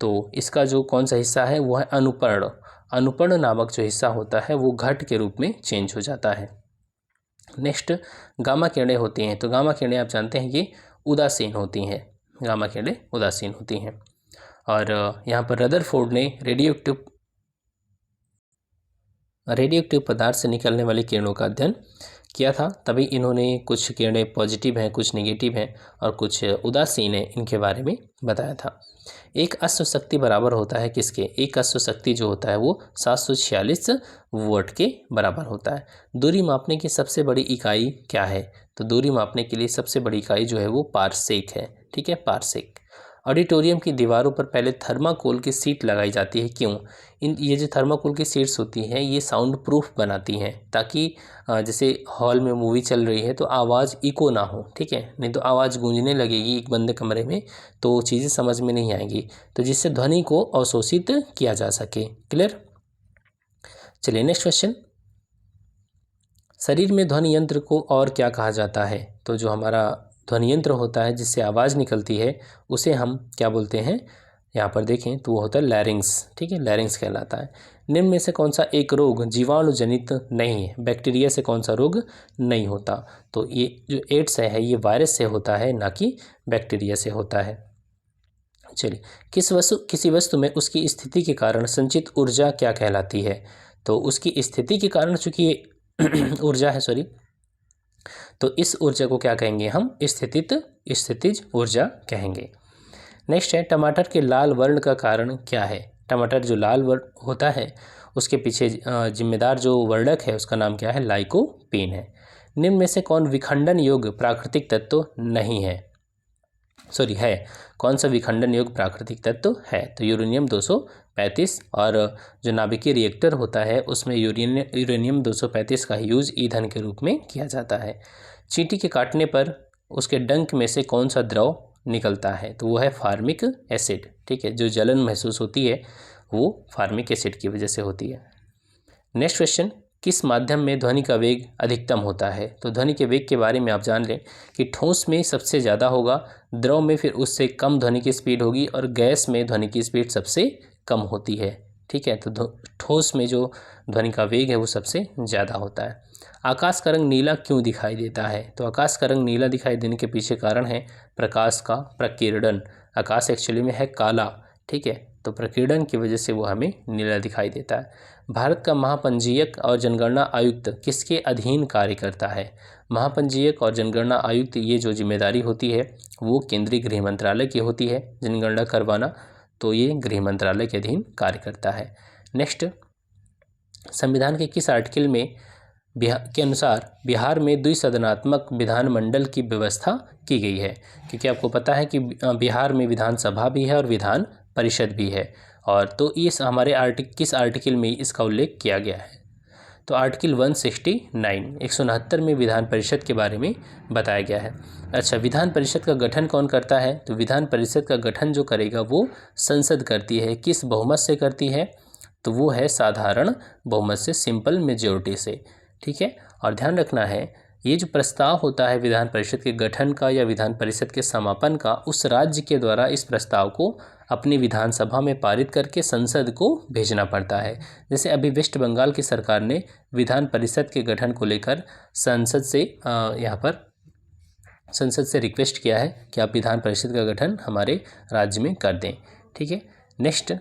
तो इसका जो कौन सा हिस्सा है वो है अनुपर्ण। अनुपर्ण नामक जो हिस्सा होता है वो घट के रूप में चेंज हो जाता है। नेक्स्ट, गामा किरणें होती हैं, तो गामा किरणें आप जानते हैं ये उदासीन होती हैं, गामा किरणें उदासीन होती हैं। और यहाँ पर रदरफोर्ड ने रेडियोएक्टिव पदार्थ से निकलने वाली किरणों का अध्ययन किया था, तभी इन्होंने कुछ किरणें पॉजिटिव हैं, कुछ नेगेटिव हैं और कुछ उदासीन हैं, इनके बारे में बताया था। एक अश्व शक्ति बराबर होता है किसके? एक अश्व शक्ति जो होता है वो 746 वोल्ट के बराबर होता है। दूरी मापने की सबसे बड़ी इकाई क्या है? तो दूरी मापने के लिए सबसे बड़ी इकाई जो है वो पारसेक है। ठीक है, पारसेक। ऑडिटोरियम की दीवारों पर पहले थर्माकोल की सीट लगाई जाती है, क्यों? ये जो थर्माकोल की सीट्स होती हैं ये साउंड प्रूफ बनाती हैं, ताकि जैसे हॉल में मूवी चल रही है तो आवाज़ इको ना हो। ठीक है, नहीं तो आवाज़ गूंजने लगेगी एक बंद कमरे में तो चीज़ें समझ में नहीं आएंगी, तो जिससे ध्वनि को अवशोषित किया जा सके। क्लियर? चलिए नेक्स्ट क्वेश्चन। शरीर में ध्वनि यंत्र को और क्या कहा जाता है? तो जो हमारा ध्वनि यंत्र होता है जिससे आवाज़ निकलती है उसे हम क्या बोलते हैं? यहाँ पर देखें तो वो होता है लैरिंग्स। ठीक है, लैरिंग्स कहलाता है। निम्न में से कौन सा एक रोग जीवाणु जनित नहीं है? बैक्टीरिया से कौन सा रोग नहीं होता? तो ये जो एड्स है ये वायरस से होता है, ना कि बैक्टीरिया से होता है। चलिए, किसी वस्तु में उसकी स्थिति के कारण संचित ऊर्जा क्या कहलाती है? तो उसकी स्थिति के कारण चूंकि ये ऊर्जा है, सॉरी, तो इस ऊर्जा को क्या कहेंगे हम? स्थितिज ऊर्जा कहेंगे। नेक्स्ट है, टमाटर के लाल वर्ण का कारण क्या है? टमाटर जो लाल वर्ण होता है उसके पीछे जिम्मेदार जो वर्णक है उसका नाम क्या है? लाइकोपीन है। निम्न में से कौन विखंडन योग्य प्राकृतिक तत्व नहीं है? सॉरी है, कौन सा विखंडन योग्य प्राकृतिक तत्व है? तो यूरेनियम 235, और जो नाभिकीय रिएक्टर होता है उसमें यूरेनियम 235 का यूज ईंधन के रूप में किया जाता है। चींटी के काटने पर उसके डंक में से कौन सा द्रव निकलता है? तो वो है फार्मिक एसिड। ठीक है, जो जलन महसूस होती है वो फार्मिक एसिड की वजह से होती है। नेक्स्ट क्वेश्चन, किस माध्यम में ध्वनि का वेग अधिकतम होता है? तो ध्वनि के वेग के बारे में आप जान लें कि ठोस में सबसे ज़्यादा होगा, द्रव में फिर उससे कम ध्वनि की स्पीड होगी और गैस में ध्वनि की स्पीड सबसे कम होती है। ठीक है, तो ठोस में जो ध्वनि का वेग है वो सबसे ज़्यादा होता है। आकाश का रंग नीला क्यों दिखाई देता है? तो आकाश का रंग नीला दिखाई देने के पीछे कारण है प्रकाश का प्रकीर्णन। आकाश एक्चुअली में है काला। ठीक है, तो प्रकीर्णन की वजह से वो हमें नीला दिखाई देता है। भारत का महापंजीयक और जनगणना आयुक्त किसके अधीन कार्य करता है? महापंजीयक और जनगणना आयुक्त ये जो जिम्मेदारी होती है वो केंद्रीय गृह मंत्रालय की होती है, जनगणना करवाना, तो ये गृह मंत्रालय के अधीन कार्य करता है। नेक्स्ट, संविधान के किस आर्टिकल में के अनुसार बिहार में द्विसदनात्मक विधानमंडल की व्यवस्था की गई है? क्योंकि आपको पता है कि बिहार में विधानसभा भी है और विधान परिषद भी है, और तो इस हमारे किस आर्टिकल में इसका उल्लेख किया गया है? तो आर्टिकल 169 169 में विधान परिषद के बारे में बताया गया है। अच्छा, विधान परिषद का गठन कौन करता है? तो विधान परिषद का गठन जो करेगा वो संसद करती है। किस बहुमत से करती है? तो वो है साधारण बहुमत से, सिंपल मेजोरिटी से। ठीक है, और ध्यान रखना है ये जो प्रस्ताव होता है विधान परिषद के गठन का या विधान परिषद के समापन का, उस राज्य के द्वारा इस प्रस्ताव को अपनी विधानसभा में पारित करके संसद को भेजना पड़ता है। जैसे अभी वेस्ट बंगाल की सरकार ने विधान परिषद के गठन को लेकर संसद से रिक्वेस्ट किया है कि आप विधान परिषद का गठन हमारे राज्य में कर दें। ठीक है, नेक्स्ट,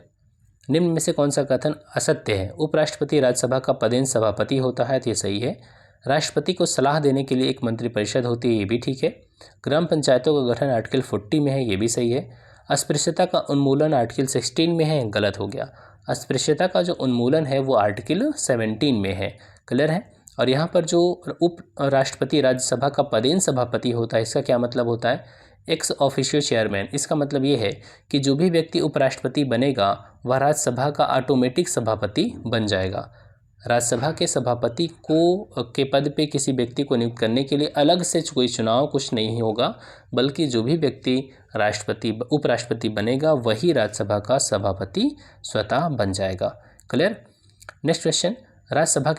निम्न में से कौन सा कथन असत्य है? उपराष्ट्रपति राज्यसभा का पदेन सभापति होता है, तो ये सही है। राष्ट्रपति को सलाह देने के लिए एक मंत्रिपरिषद होती है, ये भी ठीक है। ग्राम पंचायतों का गठन आर्टिकल 40 में है, ये भी सही है। अस्पृश्यता का उन्मूलन आर्टिकल 16 में है, गलत हो गया। अस्पृश्यता का जो उन्मूलन है वो आर्टिकल 17 में है, क्लियर है। और यहाँ पर जो उप राष्ट्रपति राज्यसभा का पदेन सभापति होता है, इसका क्या मतलब होता है? Ex officio chairman. इसका मतलब ये है कि जो भी व्यक्ति उपराष्ट्रपति बनेगा वह राज्यसभा का ऑटोमेटिक सभापति बन जाएगा। राज्यसभा के सभापति के पद पे किसी व्यक्ति को नियुक्त करने के लिए अलग से कोई चुनाव कुछ नहीं होगा, बल्कि जो भी व्यक्ति उपराष्ट्रपति बनेगा वही राज्यसभा का सभापति स्वतः बन जाएगा। क्लियर? नेक्स्ट क्वेश्चन, राज्यपाल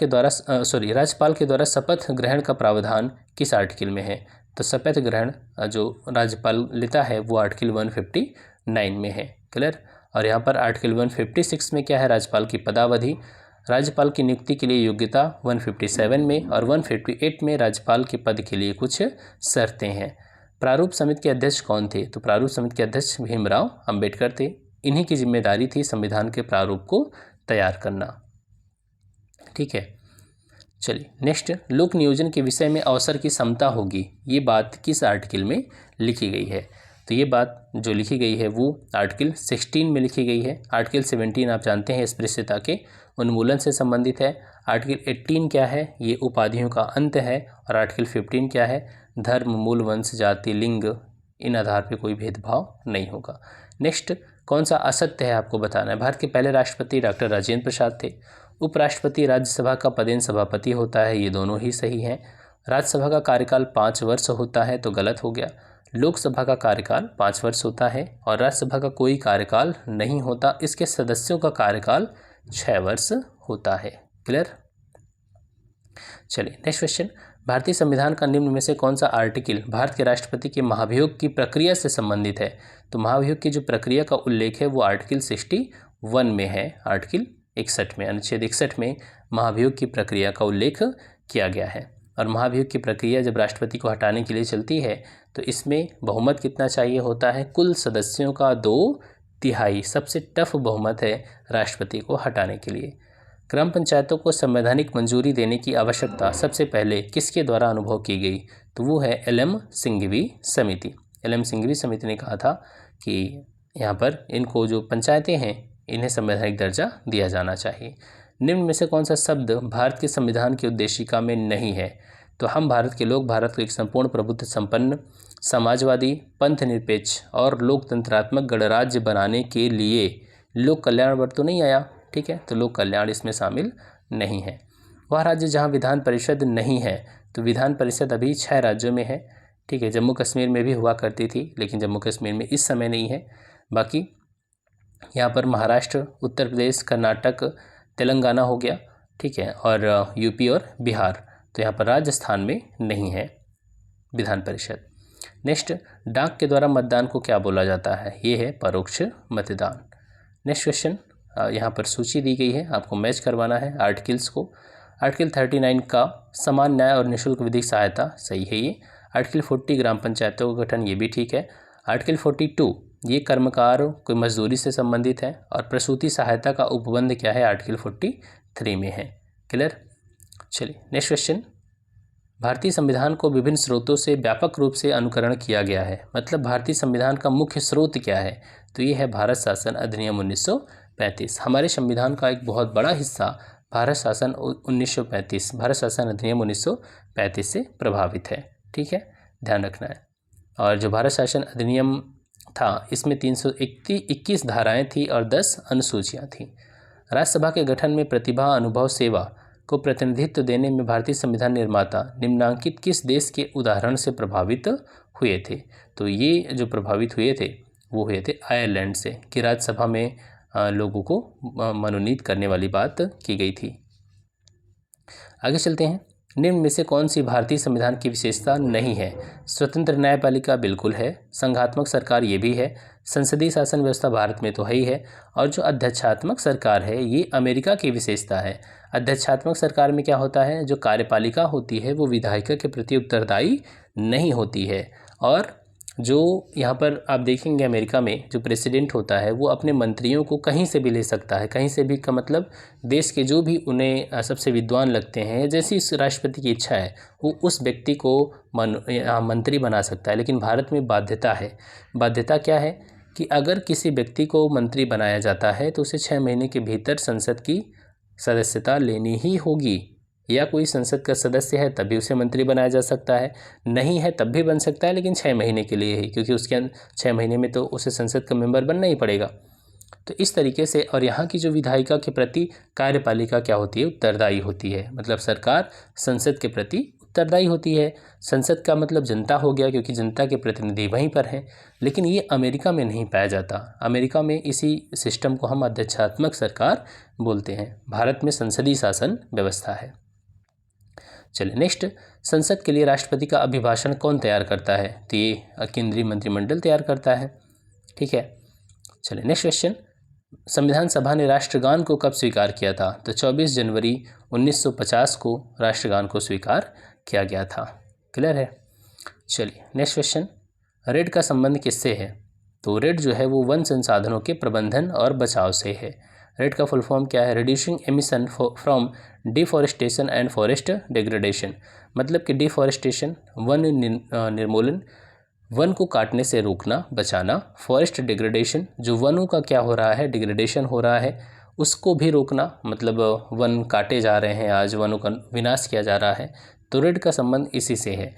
के द्वारा शपथ ग्रहण का प्रावधान किस आर्टिकल में है? तो शपथ ग्रहण जो राज्यपाल लेता है वो आर्टिकल 159 में है, क्लियर। और यहाँ पर आर्टिकल 156 में क्या है? राज्यपाल की पदावधि। राज्यपाल की नियुक्ति के लिए योग्यता 157 में, और 158 में राज्यपाल के पद के लिए कुछ शर्तें हैं। प्रारूप समिति के अध्यक्ष कौन थे? तो प्रारूप समिति के अध्यक्ष भीमराव अंबेडकर थे। इन्हीं की जिम्मेदारी थी संविधान के प्रारूप को तैयार करना। ठीक है, चलिए नेक्स्ट, लोक नियोजन के विषय में अवसर की समता होगी, ये बात किस आर्टिकल में लिखी गई है? तो ये बात जो लिखी गई है वो आर्टिकल 16 में लिखी गई है। आर्टिकल 17 आप जानते हैं अस्पृश्यता के उन्मूलन से संबंधित है। आर्टिकल 18 क्या है? ये उपाधियों का अंत है। और आर्टिकल 15 क्या है? धर्म, मूल, वंश, जाति, लिंग, इन आधार पर कोई भेदभाव नहीं होगा। नेक्स्ट, कौन सा असत्य है आपको बताना है। भारत के पहले राष्ट्रपति डॉक्टर राजेंद्र प्रसाद थे। उपराष्ट्रपति राज्यसभा का पदेन सभापति होता है, ये दोनों ही सही हैं। राज्यसभा का कार्यकाल 5 वर्ष होता है, तो गलत हो गया। लोकसभा का कार्यकाल 5 वर्ष होता है और राज्यसभा का कोई कार्यकाल नहीं होता। इसके सदस्यों का कार्यकाल 6 वर्ष होता है। क्लियर? चलिए नेक्स्ट क्वेश्चन, भारतीय संविधान का निम्न में से कौन सा आर्टिकल भारत के राष्ट्रपति के महाभियोग की प्रक्रिया से संबंधित है? तो महाभियोग की जो प्रक्रिया का उल्लेख है वो आर्टिकल 61 में है। आर्टिकल 61 में, अनुच्छेद 61 में महाभियोग की प्रक्रिया का उल्लेख किया गया है। और महाभियोग की प्रक्रिया जब राष्ट्रपति को हटाने के लिए चलती है तो इसमें बहुमत कितना चाहिए होता है? कुल सदस्यों का 2/3। सबसे टफ बहुमत है राष्ट्रपति को हटाने के लिए। ग्राम पंचायतों को संवैधानिक मंजूरी देने की आवश्यकता सबसे पहले किसके द्वारा अनुभव की गई? तो वो है एल.एम. सिंघवी समिति। एल.एम. सिंघवी समिति ने कहा था कि यहाँ पर इनको जो पंचायतें हैं इन्हें संवैधानिक दर्जा दिया जाना चाहिए। निम्न में से कौन सा शब्द भारत के संविधान की उद्देशिका में नहीं है? तो हम भारत के लोग भारत को एक संपूर्ण प्रभुत्व संपन्न, समाजवादी, पंथ निरपेक्ष और लोकतंत्रात्मक गणराज्य बनाने के लिए, लोक कल्याण वर्ग तो नहीं आया, ठीक है, तो लोक कल्याण इसमें शामिल नहीं है। वह राज्य जहां विधान परिषद नहीं है, तो विधान परिषद अभी 6 राज्यों में है, ठीक है। जम्मू कश्मीर में भी हुआ करती थी लेकिन जम्मू कश्मीर में इस समय नहीं है। बाकी यहाँ पर महाराष्ट्र, उत्तर प्रदेश, कर्नाटक, तेलंगाना हो गया, ठीक है, और यूपी और बिहार। तो यहाँ पर राजस्थान में नहीं है विधान परिषद। नेक्स्ट, डाक के द्वारा मतदान को क्या बोला जाता है? ये है परोक्ष मतदान। नेक्स्ट क्वेश्चन, यहाँ पर सूची दी गई है, आपको मैच करवाना है आर्टिकल्स को। आर्टिकल 39 का समान न्याय और निःशुल्क विधिक सहायता, सही है ये। आर्टिकल 40 ग्राम पंचायतों का गठन, ये भी ठीक है। आर्टिकल 42 ये कर्मकार कोई मजदूरी से संबंधित है। और प्रसूति सहायता का उपबंध क्या है? आर्टिकल 43 में है। क्लियर? चलिए नेक्स्ट क्वेश्चन, भारतीय संविधान को विभिन्न स्रोतों से व्यापक रूप से अनुकरण किया गया है, मतलब भारतीय संविधान का मुख्य स्रोत क्या है? तो ये है भारत शासन अधिनियम 1935। हमारे संविधान का एक बहुत बड़ा हिस्सा भारत शासन 1935, भारत शासन अधिनियम 1935 से प्रभावित है, ठीक है, ध्यान रखना है। और जो भारत शासन अधिनियम था इसमें 321 धाराएं थी और 10 अनुसूचियाँ थीं। राज्यसभा के गठन में प्रतिभा, अनुभव, सेवा को प्रतिनिधित्व देने में भारतीय संविधान निर्माता निम्नांकित किस देश के उदाहरण से प्रभावित हुए थे? तो ये जो प्रभावित हुए थे वो हुए थे आयरलैंड से, कि राज्यसभा में लोगों को मनोनीत करने वाली बात की गई थी। आगे चलते हैं, निम्न में से कौन सी भारतीय संविधान की विशेषता नहीं है? स्वतंत्र न्यायपालिका बिल्कुल है, संघात्मक सरकार ये भी है, संसदीय शासन व्यवस्था भारत में तो है ही है, और जो अध्यक्षात्मक सरकार है ये अमेरिका की विशेषता है। अध्यक्षात्मक सरकार में क्या होता है? जो कार्यपालिका होती है वो विधायिका के प्रति उत्तरदायी नहीं होती है। और जो यहाँ पर आप देखेंगे अमेरिका में जो प्रेसिडेंट होता है वो अपने मंत्रियों को कहीं से भी ले सकता है, कहीं से भी का मतलब देश के जो भी उन्हें सबसे विद्वान लगते हैं, जैसी इस राष्ट्रपति की इच्छा है वो उस व्यक्ति को मंत्री बना सकता है। लेकिन भारत में बाध्यता है। बाध्यता क्या है कि अगर किसी व्यक्ति को मंत्री बनाया जाता है तो उसे 6 महीने के भीतर संसद की सदस्यता लेनी ही होगी, या कोई संसद का सदस्य है तभी उसे मंत्री बनाया जा सकता है, नहीं है तब भी बन सकता है लेकिन 6 महीने के लिए ही, क्योंकि उसके 6 महीने में तो उसे संसद का मेंबर बनना ही पड़ेगा। तो इस तरीके से, और यहाँ की जो विधायिका के प्रति कार्यपालिका क्या होती है? उत्तरदायी होती है, मतलब सरकार संसद के प्रति उत्तरदायी होती है। संसद का मतलब जनता हो गया, क्योंकि जनता के प्रतिनिधि वहीं पर हैं। लेकिन ये अमेरिका में नहीं पाया जाता। अमेरिका में इसी सिस्टम को हम अध्यक्षात्मक सरकार बोलते हैं। भारत में संसदीय शासन व्यवस्था है। चलिए नेक्स्ट, संसद के लिए राष्ट्रपति का अभिभाषण कौन तैयार करता है? तो ये केंद्रीय मंत्रिमंडल तैयार करता है, ठीक है। चलिए नेक्स्ट क्वेश्चन, संविधान सभा ने राष्ट्रगान को कब स्वीकार किया था? तो 24 जनवरी 1950 को राष्ट्रगान को स्वीकार किया गया था। क्लियर है? चलिए नेक्स्ट क्वेश्चन, रेड का संबंध किससे है? तो रेड जो है वो वन संसाधनों के प्रबंधन और बचाव से है। रेड का फुल फॉर्म क्या है? Reducing emission from deforestation and forest degradation. मतलब कि डिफॉरेस्टेशन वन निर्मूलन, वन को काटने से रोकना, बचाना। फॉरेस्ट डिग्रेडेशन, जो वनों का क्या हो रहा है? डिग्रेडेशन हो रहा है, उसको भी रोकना, मतलब वन काटे जा रहे हैं, आज वनों का विनाश किया जा रहा है। तो रेड का संबंध इसी से है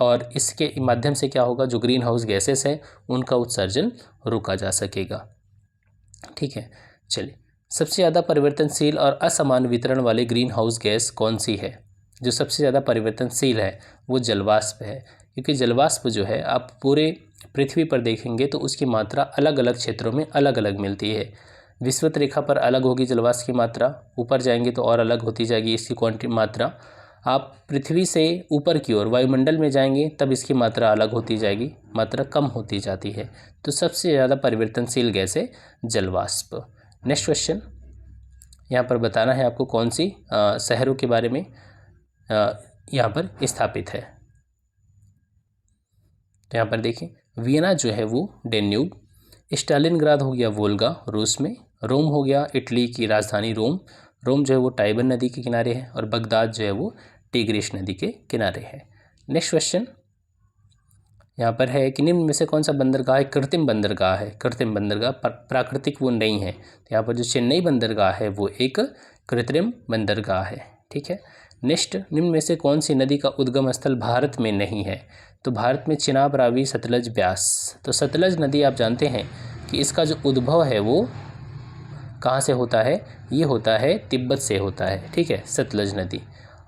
और इसके माध्यम से क्या होगा? जो ग्रीन हाउस गैसेस हैं उनका उत्सर्जन रोका जा सकेगा। ठीक है, चलिए। सबसे ज़्यादा परिवर्तनशील और असमान वितरण वाली ग्रीन हाउस गैस कौन सी है? जो सबसे ज़्यादा परिवर्तनशील है वो जलवाष्प है, क्योंकि जलवाष्प जो है आप पूरे पृथ्वी पर देखेंगे तो उसकी मात्रा अलग अलग क्षेत्रों में अलग अलग मिलती है। विषुवत रेखा पर अलग होगी जलवाष्प की मात्रा, ऊपर जाएंगे तो और अलग होती जाएगी इसकी क्वांटिटी मात्रा। आप पृथ्वी से ऊपर की ओर वायुमंडल में जाएंगे तब इसकी मात्रा अलग होती जाएगी, मात्रा कम होती जाती है। तो सबसे ज़्यादा परिवर्तनशील गैस है जलवाष्प। नेक्स्ट क्वेश्चन, यहाँ पर बताना है आपको कौन सी शहरों के बारे में यहाँ पर स्थापित है। तो यहाँ पर देखिए, वियना जो है वो डेन्यूब, स्टालिनग्राद हो गया वोल्गा रूस में, रोम हो गया इटली की राजधानी रोम, रोम जो है वो टाइबर नदी के किनारे है, और बगदाद जो है वो टिग्रिस नदी के किनारे है। नेक्स्ट क्वेश्चन यहाँ पर है कि निम्न में से कौन सा बंदरगाह एक कृत्रिम बंदरगाह है? कृत्रिम बंदरगाह, प्राकृतिक वो नहीं है। तो यहाँ पर जो चेन्नई बंदरगाह है वो एक कृत्रिम बंदरगाह है। ठीक है, नेक्स्ट, निम्न में से कौन सी नदी का उद्गम स्थल भारत में नहीं है? तो भारत में चिनाब, रावी, सतलज, ब्यास। तो सतलज नदी आप जानते हैं कि इसका जो उद्भव है वो कहाँ से होता है? ये होता है तिब्बत से होता है। ठीक है, सतलज नदी।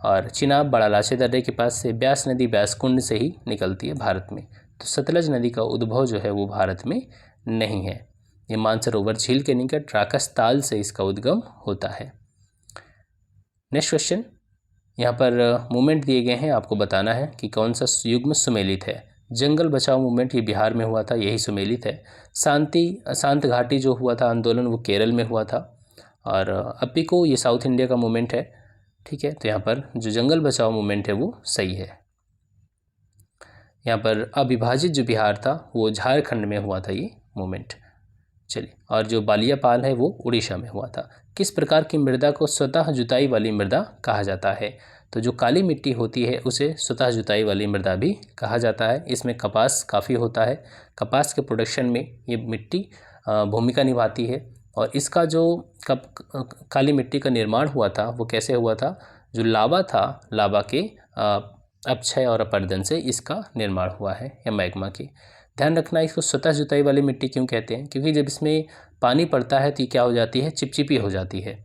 और चिनाब बड़ा लाचे दर्रे के पास से, ब्यास नदी ब्यास कुंड से ही निकलती है भारत में। तो सतलज नदी का उद्भव जो है वो भारत में नहीं है, ये मानसरोवर झील के निकट राकस ताल से इसका उद्गम होता है। नेक्स्ट क्वेश्चन, यहाँ पर मूवमेंट दिए गए हैं, आपको बताना है कि कौन सा युग्म सुमेलित है। जंगल बचाओ मूवमेंट ये बिहार में हुआ था, यही सुमेलित है। शांत घाटी जो हुआ था आंदोलन वो केरल में हुआ था। और अपिको ये साउथ इंडिया का मूवमेंट है। ठीक है, तो यहाँ पर जो जंगल बचाओ मूवमेंट है वो सही है। यहाँ पर अविभाजित जो बिहार था वो झारखंड में हुआ था ये मूवमेंट। चलिए, और जो बालियापाल है वो उड़ीसा में हुआ था। किस प्रकार की मृदा को स्वतः जुताई वाली मृदा कहा जाता है? तो जो काली मिट्टी होती है उसे स्वतः जुताई वाली मृदा भी कहा जाता है। इसमें कपास काफ़ी होता है, कपास के प्रोडक्शन में ये मिट्टी भूमिका निभाती है। और इसका जो काली मिट्टी का निर्माण हुआ था वो कैसे हुआ था? जो लावा था, लावा के अपक्षय और अपर्दन से इसका निर्माण हुआ है, या मैग्मा के। ध्यान रखना, इसको स्वतः जुताई वाली मिट्टी क्यों कहते हैं? क्योंकि जब इसमें पानी पड़ता है तो ये क्या हो जाती है? चिपचिपी हो जाती है,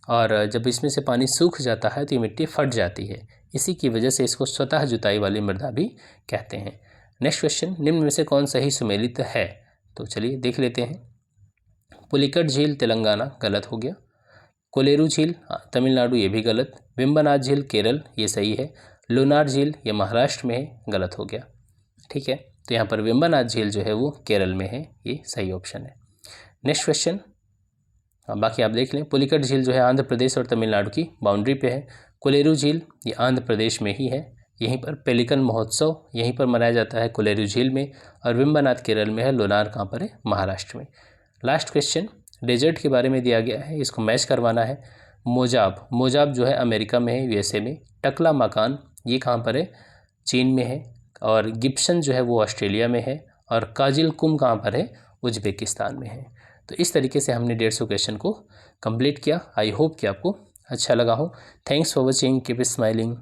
और जब इसमें से पानी सूख जाता है तो ये मिट्टी फट जाती है। इसी की वजह से इसको स्वतः जुताई वाली मृदा भी कहते हैं। नेक्स्ट क्वेश्चन, निम्न में से कौन सही सुमेलित है? तो चलिए देख लेते हैं। पुलिकट झील तेलंगाना, गलत हो गया। कोलेरू झील तमिलनाडु, ये भी गलत। वेम्बनाथ झील केरल, ये सही है। लोनार झील ये महाराष्ट्र में है, गलत हो गया। ठीक है, तो यहाँ पर वेम्बनाथ झील जो है वो केरल में है, ये सही ऑप्शन है। नेक्स्ट क्वेश्चन, बाकी आप देख लें। पुलिकट झील जो है आंध्र प्रदेश और तमिलनाडु की बाउंड्री पे है। कोलेरू झील ये आंध्र प्रदेश में ही है, यहीं पर पेलिकन महोत्सव यहीं पर मनाया जाता है कोलेरू झील में। और वेम्बनाथ केरल में है, लोनार कहाँ पर है? महाराष्ट्र में। लास्ट क्वेश्चन, डेजर्ट के बारे में दिया गया है, इसको मैच करवाना है। मोजाब, मोजाब जो है अमेरिका में है, यूएसए में। टकला मकान ये कहाँ पर है? चीन में है। और गिब्सन जो है वो ऑस्ट्रेलिया में है। और काजिल कुम कहाँ पर है? उज्बेकिस्तान में है। तो इस तरीके से हमने 150 क्वेश्चन को कंप्लीट किया। आई होप कि आपको अच्छा लगा हो। Thanks for watching, keep smiling.